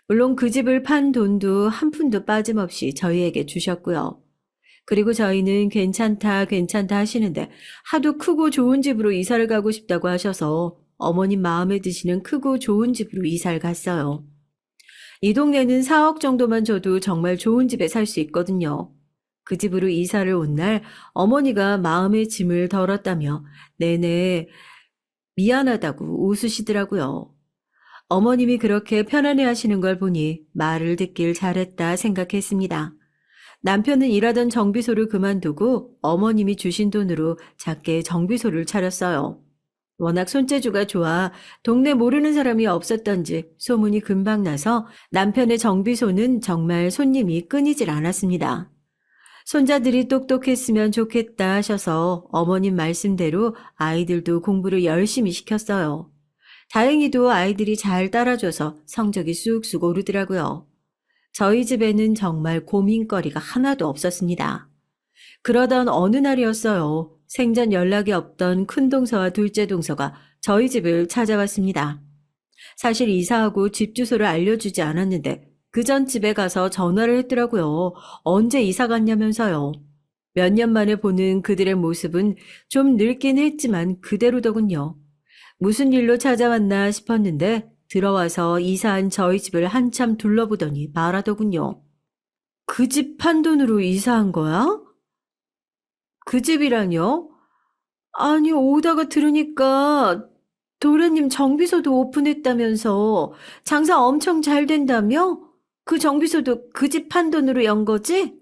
물론 그 집을 판 돈도 한 푼도 빠짐없이 저희에게 주셨고요. 그리고 저희는 괜찮다, 괜찮다 하시는데 하도 크고 좋은 집으로 이사를 가고 싶다고 하셔서 어머님 마음에 드시는 크고 좋은 집으로 이사를 갔어요. 이 동네는 4억 정도만 줘도 정말 좋은 집에 살 수 있거든요. 그 집으로 이사를 온 날 어머니가 마음의 짐을 덜었다며 내내 미안하다고 웃으시더라고요. 어머님이 그렇게 편안해 하시는 걸 보니 말을 듣길 잘했다 생각했습니다. 남편은 일하던 정비소를 그만두고 어머님이 주신 돈으로 작게 정비소를 차렸어요. 워낙 손재주가 좋아 동네 모르는 사람이 없었던지 소문이 금방 나서 남편의 정비소는 정말 손님이 끊이질 않았습니다. 손자들이 똑똑했으면 좋겠다 하셔서 어머님 말씀대로 아이들도 공부를 열심히 시켰어요. 다행히도 아이들이 잘 따라줘서 성적이 쑥쑥 오르더라고요. 저희 집에는 정말 고민거리가 하나도 없었습니다. 그러던 어느 날이었어요. 생전 연락이 없던 큰 동서와 둘째 동서가 저희 집을 찾아왔습니다. 사실 이사하고 집 주소를 알려주지 않았는데 그 전 집에 가서 전화를 했더라고요. 언제 이사 갔냐면서요. 몇 년 만에 보는 그들의 모습은 좀 늙긴 했지만 그대로더군요. 무슨 일로 찾아왔나 싶었는데 들어와서 이사한 저희 집을 한참 둘러보더니 말하더군요. 그 집 판 돈으로 이사한 거야? 그 집이라뇨? 아니, 오다가 들으니까 도련님 정비소도 오픈했다면서 장사 엄청 잘 된다며? 그 정비소도 그 집 판 돈으로 연 거지?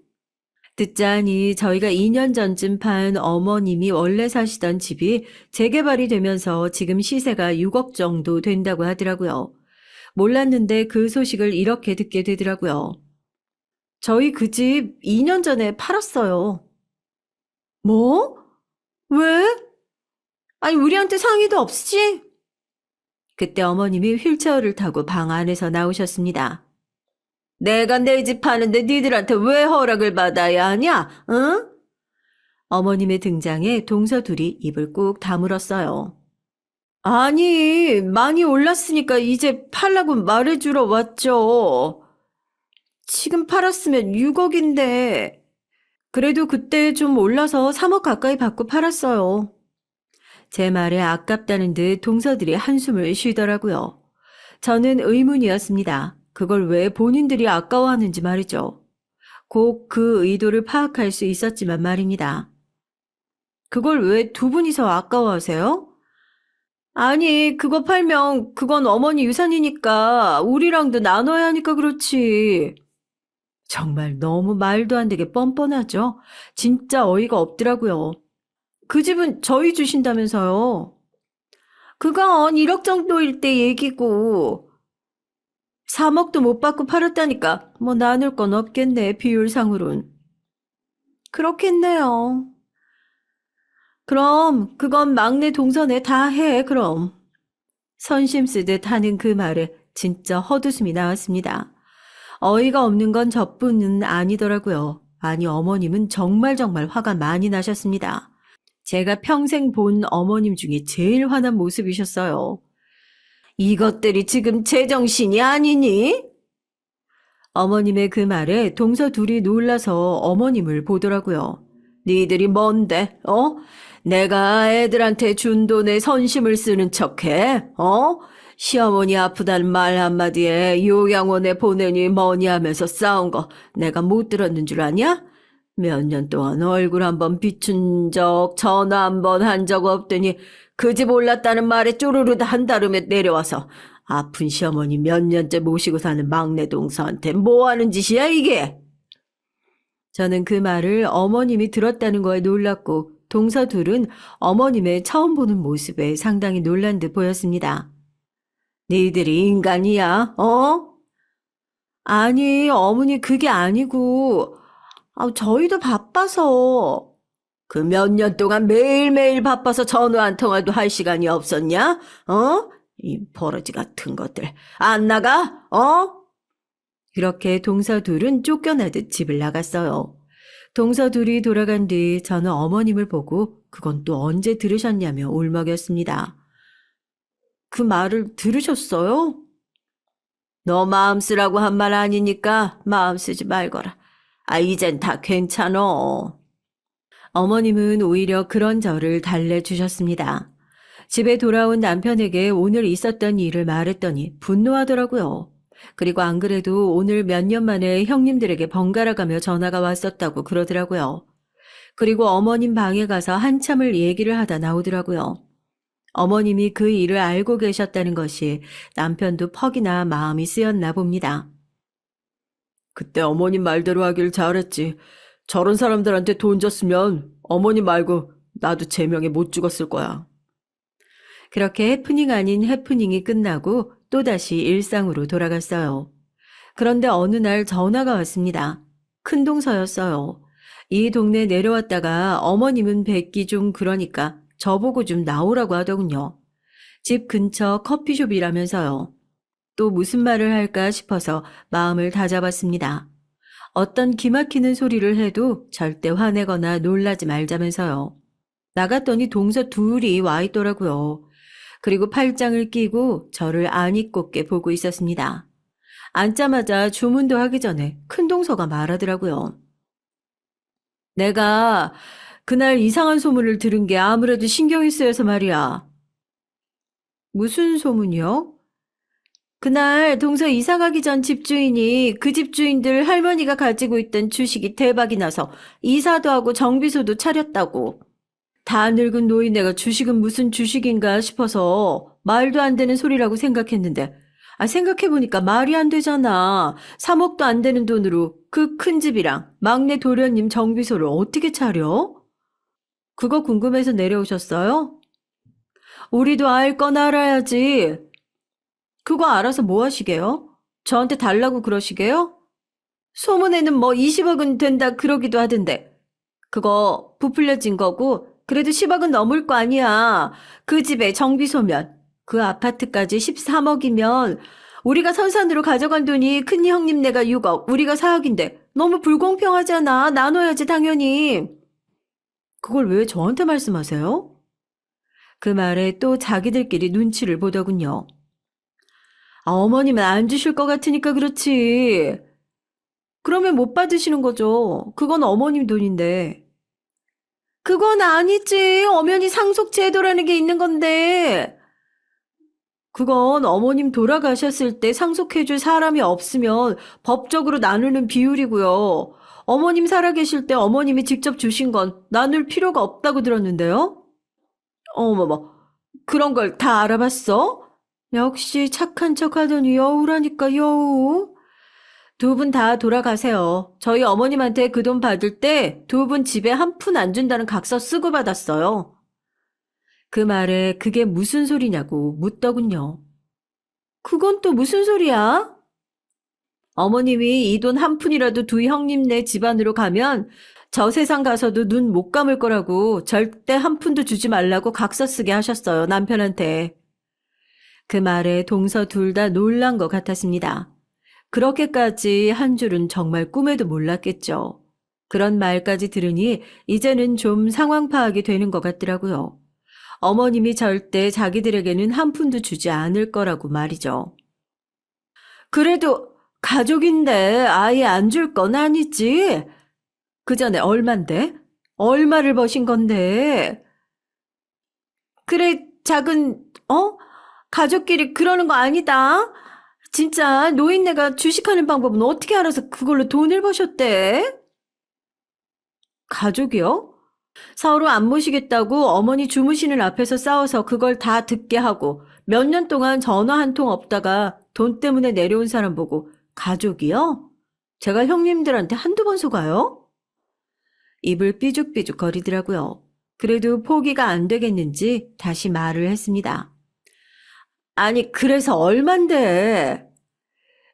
듣자니 저희가 2년 전쯤 판 어머님이 원래 사시던 집이 재개발이 되면서 지금 시세가 6억 정도 된다고 하더라고요. 몰랐는데 그 소식을 이렇게 듣게 되더라고요. 저희 그 집 2년 전에 팔았어요. 뭐? 왜? 아니, 우리한테 상의도 없이? 그때 어머님이 휠체어를 타고 방 안에서 나오셨습니다. 내가 내 집 파는데 니들한테 왜 허락을 받아야 하냐? 응? 어머님의 등장에 동서 둘이 입을 꾹 다물었어요. 아니, 많이 올랐으니까 이제 팔라고 말해주러 왔죠. 지금 팔았으면 6억인데. 그래도 그때 좀 올라서 3억 가까이 받고 팔았어요. 제 말에 아깝다는 듯 동서들이 한숨을 쉬더라고요. 저는 의문이었습니다. 그걸 왜 본인들이 아까워하는지 말이죠. 곧 그 의도를 파악할 수 있었지만 말입니다. 그걸 왜 두 분이서 아까워하세요? 아니, 그거 팔면 그건 어머니 유산이니까 우리랑도 나눠야 하니까 그렇지. 정말 너무 말도 안 되게 뻔뻔하죠? 진짜 어이가 없더라고요. 그 집은 저희 주신다면서요. 그건 1억 정도일 때 얘기고 3억도 못 받고 팔았다니까 뭐 나눌 건 없겠네, 비율상으론. 그렇겠네요. 그럼 그건 막내 동선에 다 해, 그럼. 선심 쓰듯 하는 그 말에 진짜 헛웃음이 나왔습니다. 어이가 없는 건 저뿐은 아니더라고요. 아니, 어머님은 정말 화가 많이 나셨습니다. 제가 평생 본 어머님 중에 제일 화난 모습이셨어요. 이것들이 지금 제정신이 아니니? 어머님의 그 말에 동서 둘이 놀라서 어머님을 보더라고요. 니들이 뭔데, 어? 내가 애들한테 준 돈에 선심을 쓰는 척해, 어? 시어머니 아프다는 말 한마디에 요양원에 보내니 뭐니 하면서 싸운 거 내가 못 들었는 줄 아냐? 몇 년 동안 얼굴 한번 비춘 적, 전화 한 번 한 적 없더니 그 집 올랐다는 말에 쪼르르 한 다름에 내려와서 아픈 시어머니 몇 년째 모시고 사는 막내 동서한테 뭐 하는 짓이야 이게? 저는 그 말을 어머님이 들었다는 거에 놀랐고 동서 둘은 어머님의 처음 보는 모습에 상당히 놀란 듯 보였습니다. 니들이 인간이야, 어? 아니, 어머니 그게 아니고 저희도 바빠서. 그 몇 년 동안 매일매일 바빠서 전화 한 통화도 할 시간이 없었냐? 어? 이 버러지 같은 것들. 안 나가? 어? 이렇게 동서 둘은 쫓겨나듯 집을 나갔어요. 동서 둘이 돌아간 뒤 저는 어머님을 보고 그건 또 언제 들으셨냐며 울먹였습니다. 그 말을 들으셨어요? 너 마음 쓰라고 한 말 아니니까 마음 쓰지 말거라. 이젠 다 괜찮어. 어머님은 오히려 그런 저를 달래주셨습니다. 집에 돌아온 남편에게 오늘 있었던 일을 말했더니 분노하더라고요. 그리고 안 그래도 오늘 몇 년 만에 형님들에게 번갈아 가며 전화가 왔었다고 그러더라고요. 그리고 어머님 방에 가서 한참을 얘기를 하다 나오더라고요. 어머님이 그 일을 알고 계셨다는 것이 남편도 퍽이나 마음이 쓰였나 봅니다. 그때 어머님 말대로 하길 잘했지. 저런 사람들한테 돈 줬으면 어머님 말고 나도 제명에 못 죽었을 거야. 그렇게 해프닝 아닌 해프닝이 끝나고 또다시 일상으로 돌아갔어요. 그런데 어느 날 전화가 왔습니다. 큰 동서였어요. 이 동네 내려왔다가 어머님은 뵙기 좀 그러니까 저보고 좀 나오라고 하더군요. 집 근처 커피숍이라면서요. 또 무슨 말을 할까 싶어서 마음을 다잡았습니다. 어떤 기막히는 소리를 해도 절대 화내거나 놀라지 말자면서요. 나갔더니 동서 둘이 와 있더라고요. 그리고 팔짱을 끼고 저를 아니꼽게 보고 있었습니다. 앉자마자 주문도 하기 전에 큰 동서가 말하더라고요. 내가 그날 이상한 소문을 들은 게 아무래도 신경이 쓰여서 말이야. 무슨 소문이요? 그날 동서 이사 가기 전 집주인이 그 집주인들 할머니가 가지고 있던 주식이 대박이 나서 이사도 하고 정비소도 차렸다고. 다 늙은 노인네가 주식은 무슨 주식인가 싶어서 말도 안 되는 소리라고 생각했는데 생각해보니까 말이 안 되잖아. 3억도 안 되는 돈으로 그 큰 집이랑 막내 도련님 정비소를 어떻게 차려? 그거 궁금해서 내려오셨어요? 우리도 알 건 알아야지. 그거 알아서 뭐 하시게요? 저한테 달라고 그러시게요? 소문에는 뭐 20억은 된다 그러기도 하던데. 그거 부풀려진 거고 그래도 10억은 넘을 거 아니야. 그 집에 정비소면. 그 아파트까지 13억이면 우리가 선산으로 가져간 돈이 큰 형님네가 6억, 우리가 4억인데 너무 불공평하잖아. 나눠야지 당연히. 그걸 왜 저한테 말씀하세요? 그 말에 또 자기들끼리 눈치를 보더군요. 어머님은 안 주실 것 같으니까 그렇지. 그러면 못 받으시는 거죠. 그건 어머님 돈인데. 그건 아니지. 엄연히 상속제도라는 게 있는 건데. 그건 어머님 돌아가셨을 때 상속해줄 사람이 없으면 법적으로 나누는 비율이고요. 어머님 살아계실 때 어머님이 직접 주신 건 나눌 필요가 없다고 들었는데요. 어머머, 그런 걸 다 알아봤어? 역시 착한 척하더니 여우라니까 여우. 두 분 다 돌아가세요. 저희 어머님한테 그 돈 받을 때 두 분 집에 한 푼 안 준다는 각서 쓰고 받았어요. 그 말에 그게 무슨 소리냐고 묻더군요. 그건 또 무슨 소리야? 어머님이 이 돈 한 푼이라도 두 형님네 집안으로 가면 저 세상 가서도 눈 못 감을 거라고 절대 한 푼도 주지 말라고 각서 쓰게 하셨어요, 남편한테. 그 말에 동서 둘 다 놀란 것 같았습니다. 그렇게까지 한 줄은 정말 꿈에도 몰랐겠죠. 그런 말까지 들으니 이제는 좀 상황 파악이 되는 것 같더라고요. 어머님이 절대 자기들에게는 한 푼도 주지 않을 거라고 말이죠. 그래도 가족인데 아예 안 줄 건 아니지. 그 전에 얼만데? 얼마를 버신 건데? 그래, 가족끼리 그러는 거 아니다. 진짜 노인네가 주식하는 방법은 어떻게 알아서 그걸로 돈을 버셨대? 가족이요? 서로 안 모시겠다고 어머니 주무시는 앞에서 싸워서 그걸 다 듣게 하고 몇 년 동안 전화 한 통 없다가 돈 때문에 내려온 사람 보고 가족이요? 제가 형님들한테 한두 번 속아요? 입을 삐죽삐죽 거리더라고요. 그래도 포기가 안 되겠는지 다시 말을 했습니다. 아니, 그래서 얼만데?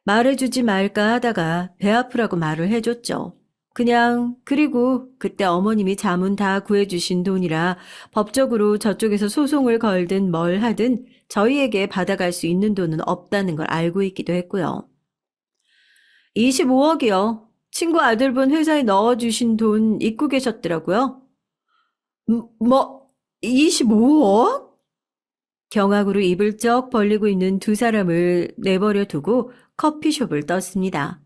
말해주지 말까 하다가 배 아프라고 말을 해줬죠. 그리고 그때 어머님이 자문 다 구해주신 돈이라 법적으로 저쪽에서 소송을 걸든 뭘 하든 저희에게 받아갈 수 있는 돈은 없다는 걸 알고 있기도 했고요. 25억이요. 친구 아들분 회사에 넣어주신 돈 잊고 계셨더라고요. 뭐, 25억? 경악으로 입을 쩍 벌리고 있는 두 사람을 내버려 두고 커피숍을 떴습니다.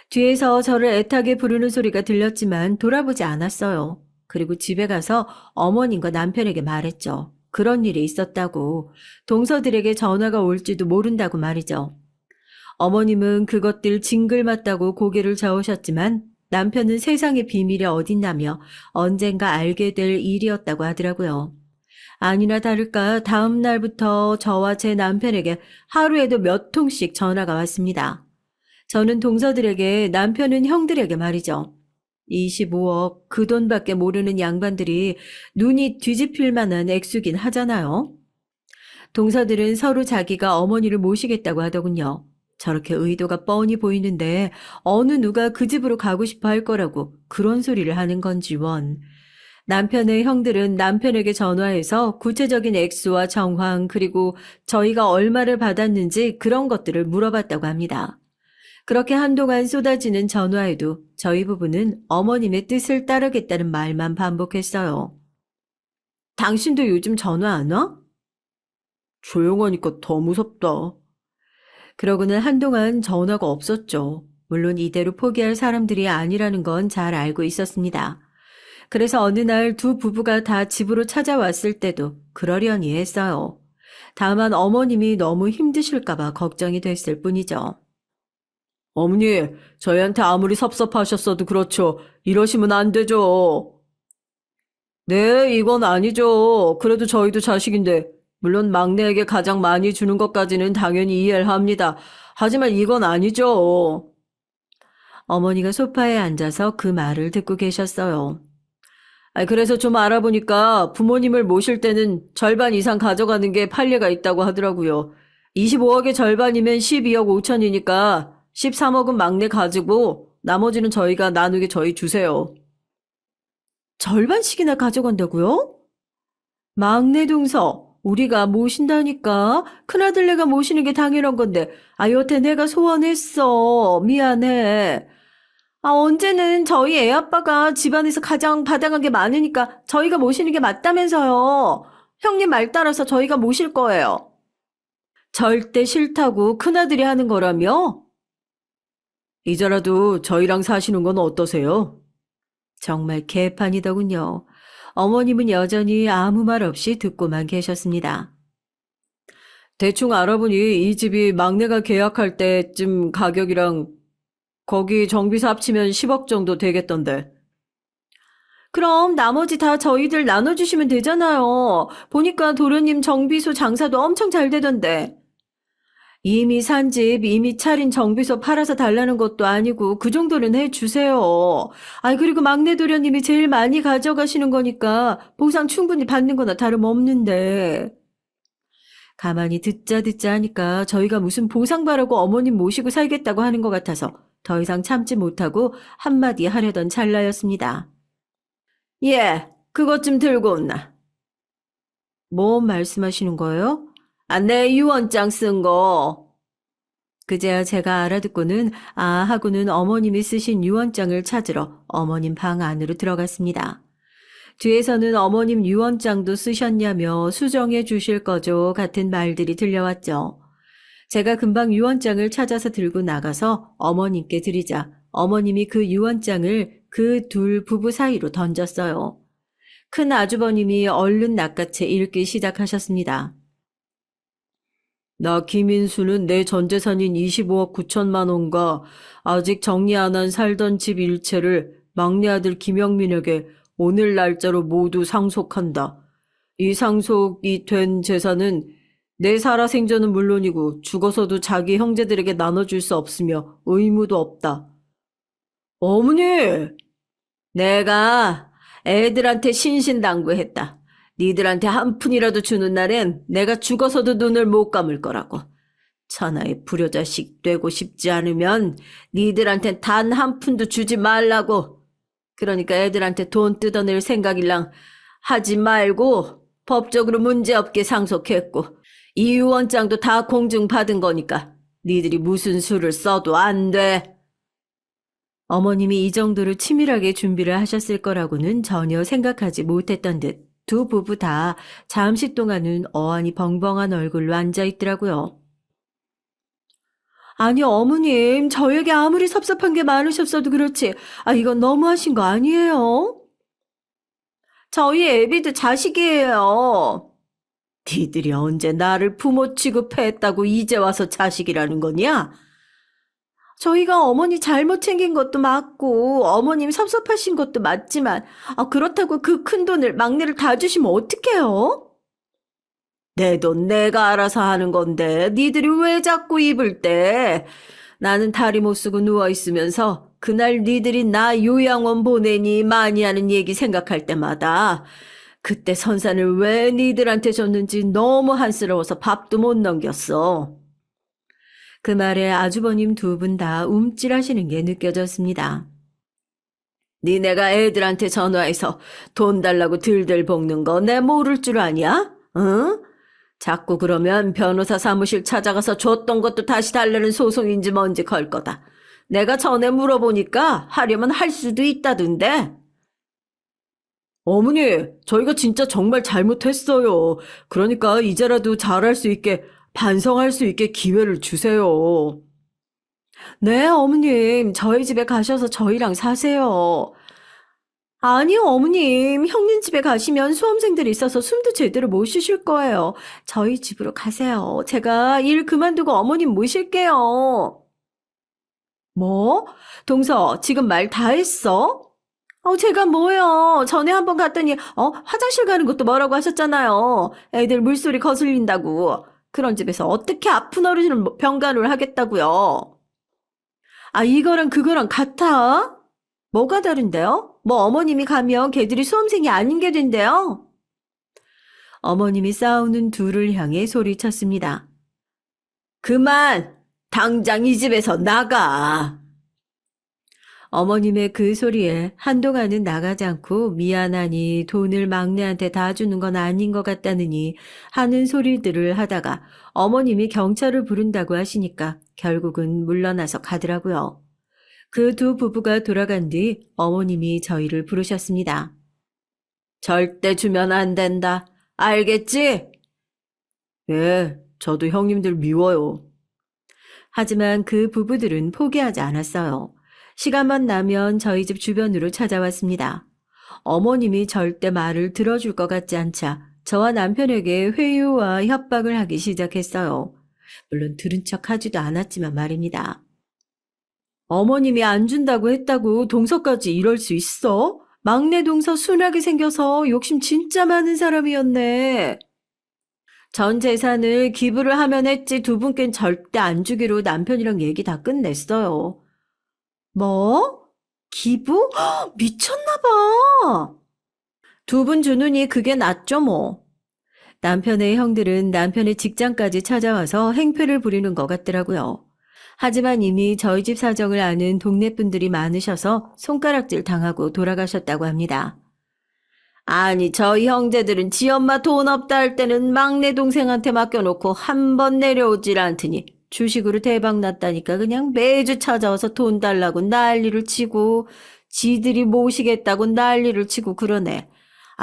뒤에서 저를 애타게 부르는 소리가 들렸지만 돌아보지 않았어요. 그리고 집에 가서 어머님과 남편에게 말했죠. 그런 일이 있었다고. 동서들에게 전화가 올지도 모른다고 말이죠. 어머님은 그것들 징글맞다고 고개를 저으셨지만 남편은 세상의 비밀이 어딨나며 언젠가 알게 될 일이었다고 하더라고요. 아니나 다를까 다음 날부터 저와 제 남편에게 하루에도 몇 통씩 전화가 왔습니다. 저는 동서들에게 남편은 형들에게 말이죠. 25억 그 돈밖에 모르는 양반들이 눈이 뒤집힐 만한 액수긴 하잖아요. 동서들은 서로 자기가 어머니를 모시겠다고 하더군요. 저렇게 의도가 뻔히 보이는데 어느 누가 그 집으로 가고 싶어 할 거라고 그런 소리를 하는 건지 원. 남편의 형들은 남편에게 전화해서 구체적인 액수와 정황 그리고 저희가 얼마를 받았는지 그런 것들을 물어봤다고 합니다. 그렇게 한동안 쏟아지는 전화에도 저희 부부는 어머님의 뜻을 따르겠다는 말만 반복했어요. 당신도 요즘 전화 안 와? 조용하니까 더 무섭다. 그러고는 한동안 전화가 없었죠. 물론 이대로 포기할 사람들이 아니라는 건 잘 알고 있었습니다. 그래서 어느 날 두 부부가 다 집으로 찾아왔을 때도 그러려니 했어요. 다만 어머님이 너무 힘드실까봐 걱정이 됐을 뿐이죠. 어머니, 저희한테 아무리 섭섭하셨어도 그렇죠. 이러시면 안 되죠. 네, 이건 아니죠. 그래도 저희도 자식인데, 물론 막내에게 가장 많이 주는 것까지는 당연히 이해를 합니다. 하지만 이건 아니죠. 어머니가 소파에 앉아서 그 말을 듣고 계셨어요. 그래서 좀 알아보니까 부모님을 모실 때는 절반 이상 가져가는 게 판례가 있다고 하더라고요. 25억의 절반이면 12억 5천이니까 13억은 막내 가지고 나머지는 저희가 나누게 저희 주세요. 절반씩이나 가져간다고요? 막내 동서, 우리가 모신다니까. 큰아들내가 모시는 게 당연한 건데. 여태 내가 소원했어. 미안해. 언제는 저희 애아빠가 집안에서 가장 받아간 게 많으니까 저희가 모시는 게 맞다면서요. 형님 말 따라서 저희가 모실 거예요. 절대 싫다고 큰아들이 하는 거라며? 이제라도 저희랑 사시는 건 어떠세요? 정말 개판이더군요. 어머님은 여전히 아무 말 없이 듣고만 계셨습니다. 대충 알아보니 이 집이 막내가 계약할 때쯤 가격이랑 거기 정비사 합치면 10억 정도 되겠던데. 그럼 나머지 다 저희들 나눠주시면 되잖아요. 보니까 도련님 정비소 장사도 엄청 잘 되던데. 이미 산 집, 이미 차린 정비소 팔아서 달라는 것도 아니고 그 정도는 해주세요. 그리고 막내 도련님이 제일 많이 가져가시는 거니까 보상 충분히 받는 거나 다름없는데. 가만히 듣자 하니까 저희가 무슨 보상바라고 어머님 모시고 살겠다고 하는 것 같아서 더 이상 참지 못하고 한마디 하려던 찰나였습니다. 예, 그것 좀 들고 온나. 뭐 말씀하시는 거예요? 내 유언장 쓴 거. 그제야 제가 알아듣고는 하고는 어머님이 쓰신 유언장을 찾으러 어머님 방 안으로 들어갔습니다. 뒤에서는 어머님 유언장도 쓰셨냐며 수정해 주실 거죠 같은 말들이 들려왔죠. 제가 금방 유언장을 찾아서 들고 나가서 어머님께 드리자 어머님이 그 유언장을 그 둘 부부 사이로 던졌어요. 큰 아주버님이 얼른 낚아채 읽기 시작하셨습니다. 나 김인수는 내 전재산인 25억 9천만 원과 아직 정리 안 한 살던 집 일체를 막내 아들 김영민에게 오늘 날짜로 모두 상속한다. 이 상속이 된 재산은 내 살아생전은 물론이고 죽어서도 자기 형제들에게 나눠줄 수 없으며 의무도 없다. 어머니! 내가 애들한테 신신당부했다. 니들한테 한 푼이라도 주는 날엔 내가 죽어서도 눈을 못 감을 거라고. 천하의 불효자식 되고 싶지 않으면 니들한텐 단 한 푼도 주지 말라고. 그러니까 애들한테 돈 뜯어낼 생각일랑 하지 말고 법적으로 문제없게 상속했고 이 유언장도 다 공증받은 거니까 니들이 무슨 수를 써도 안 돼. 어머님이 이 정도로 치밀하게 준비를 하셨을 거라고는 전혀 생각하지 못했던 듯 두 부부 다 잠시 동안은 어안이 벙벙한 얼굴로 앉아 있더라고요. 아니, 어머님, 저에게 아무리 섭섭한 게 많으셨어도 그렇지. 이건 너무하신 거 아니에요? 저희 애비도 자식이에요. 니들이 언제 나를 부모 취급했다고 이제 와서 자식이라는 거냐? 저희가 어머니 잘못 챙긴 것도 맞고 어머님 섭섭하신 것도 맞지만 그렇다고 그 큰돈을 막내를 다 주시면 어떡해요? 내 돈 내가 알아서 하는 건데 니들이 왜 자꾸 입을 때 나는 다리 못 쓰고 누워있으면서 그날 니들이 나 요양원 보내니 많이 하는 얘기 생각할 때마다 그때 선산을 왜 니들한테 줬는지 너무 한스러워서 밥도 못 넘겼어. 그 말에 아주버님 두 분 다 움찔하시는 게 느껴졌습니다. 니네가 애들한테 전화해서 돈 달라고 들들 볶는 거 내 모를 줄 아냐? 응? 자꾸 그러면 변호사 사무실 찾아가서 줬던 것도 다시 달라는 소송인지 뭔지 걸 거다. 내가 전에 물어보니까 하려면 할 수도 있다던데. 어머니, 저희가 진짜 정말 잘못했어요. 그러니까 이제라도 잘할 수 있게, 반성할 수 있게 기회를 주세요. 네, 어머님, 저희 집에 가셔서 저희랑 사세요. 아니요, 어머님. 형님 집에 가시면 수험생들이 있어서 숨도 제대로 못 쉬실 거예요. 저희 집으로 가세요. 제가 일 그만두고 어머님 모실게요. 뭐? 동서, 지금 말 다 했어? 제가 뭐요? 전에 한번 갔더니, 화장실 가는 것도 뭐라고 하셨잖아요. 애들 물소리 거슬린다고. 그런 집에서 어떻게 아픈 어르신을 병간호를 하겠다고요? 이거랑 그거랑 같아? 뭐가 다른데요? 뭐 어머님이 가면 걔들이 수험생이 아닌 게 된대요? 어머님이 싸우는 둘을 향해 소리쳤습니다. 그만! 당장 이 집에서 나가! 어머님의 그 소리에 한동안은 나가지 않고 미안하니 돈을 막내한테 다 주는 건 아닌 것 같다느니 하는 소리들을 하다가 어머님이 경찰을 부른다고 하시니까 결국은 물러나서 가더라고요. 그 두 부부가 돌아간 뒤 어머님이 저희를 부르셨습니다. 절대 주면 안 된다. 알겠지? 예, 저도 형님들 미워요. 하지만 그 부부들은 포기하지 않았어요. 시간만 나면 저희 집 주변으로 찾아왔습니다. 어머님이 절대 말을 들어줄 것 같지 않자 저와 남편에게 회유와 협박을 하기 시작했어요. 물론 들은 척 하지도 않았지만 말입니다. 어머님이 안 준다고 했다고 동서까지 이럴 수 있어? 막내 동서 순하게 생겨서 욕심 진짜 많은 사람이었네. 전 재산을 기부를 하면 했지 두 분께는 절대 안 주기로 남편이랑 얘기 다 끝냈어요. 뭐? 기부? 미쳤나 봐. 두 분 주느니 그게 낫죠 뭐. 남편의 형들은 남편의 직장까지 찾아와서 행패를 부리는 것 같더라고요. 하지만 이미 저희 집 사정을 아는 동네 분들이 많으셔서 손가락질 당하고 돌아가셨다고 합니다. 아니, 저희 형제들은 지 엄마 돈 없다 할 때는 막내 동생한테 맡겨놓고 한 번 내려오질 않더니 주식으로 대박 났다니까 그냥 매주 찾아와서 돈 달라고 난리를 치고 지들이 모시겠다고 난리를 치고 그러네.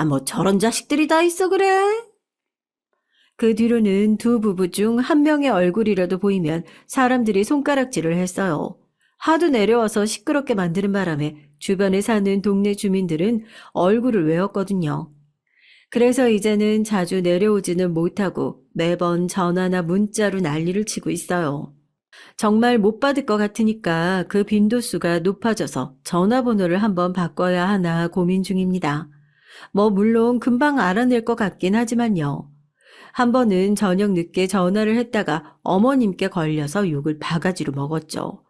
뭐 저런 자식들이 다 있어 그래? 그 뒤로는 두 부부 중 한 명의 얼굴이라도 보이면 사람들이 손가락질을 했어요. 하도 내려와서 시끄럽게 만드는 바람에 주변에 사는 동네 주민들은 얼굴을 외웠거든요. 그래서 이제는 자주 내려오지는 못하고 매번 전화나 문자로 난리를 치고 있어요. 정말 못 받을 것 같으니까 그 빈도수가 높아져서 전화번호를 한번 바꿔야 하나 고민 중입니다. 물론 금방 알아낼 것 같긴 하지만요. 한 번은 저녁 늦게 전화를 했다가 어머님께 걸려서 욕을 바가지로 먹었죠.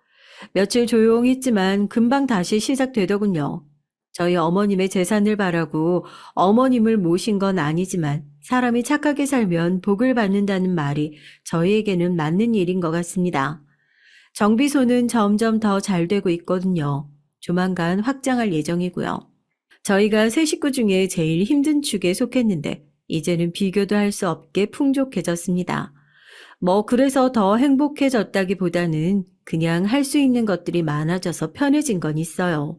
며칠 조용했지만 금방 다시 시작되더군요. 저희 어머님의 재산을 바라고 어머님을 모신 건 아니지만 사람이 착하게 살면 복을 받는다는 말이 저희에게는 맞는 일인 것 같습니다. 정비소는 점점 더 잘 되고 있거든요. 조만간 확장할 예정이고요. 저희가 세 식구 중에 제일 힘든 축에 속했는데 이제는 비교도 할 수 없게 풍족해졌습니다. 그래서 더 행복해졌다기보다는 그냥 할 수 있는 것들이 많아져서 편해진 건 있어요.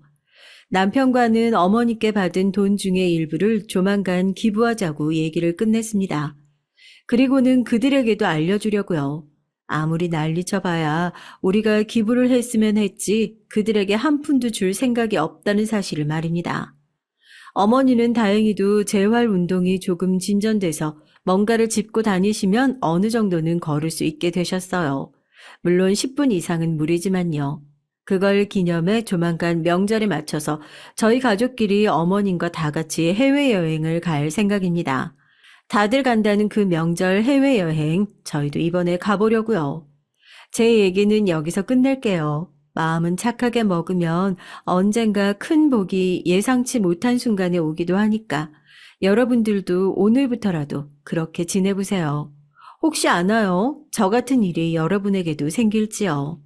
남편과는 어머니께 받은 돈 중의 일부를 조만간 기부하자고 얘기를 끝냈습니다. 그리고는 그들에게도 알려주려고요. 아무리 난리쳐봐야 우리가 기부를 했으면 했지 그들에게 한 푼도 줄 생각이 없다는 사실을 말입니다. 어머니는 다행히도 재활 운동이 조금 진전돼서 뭔가를 짚고 다니시면 어느 정도는 걸을 수 있게 되셨어요. 물론 10분 이상은 무리지만요. 그걸 기념해 조만간 명절에 맞춰서 저희 가족끼리 어머님과 다 같이 해외여행을 갈 생각입니다. 다들 간다는 그 명절 해외여행 저희도 이번에 가보려고요. 제 얘기는 여기서 끝낼게요. 마음은 착하게 먹으면 언젠가 큰 복이 예상치 못한 순간에 오기도 하니까 여러분들도 오늘부터라도 그렇게 지내보세요. 혹시 아나요? 저 같은 일이 여러분에게도 생길지요.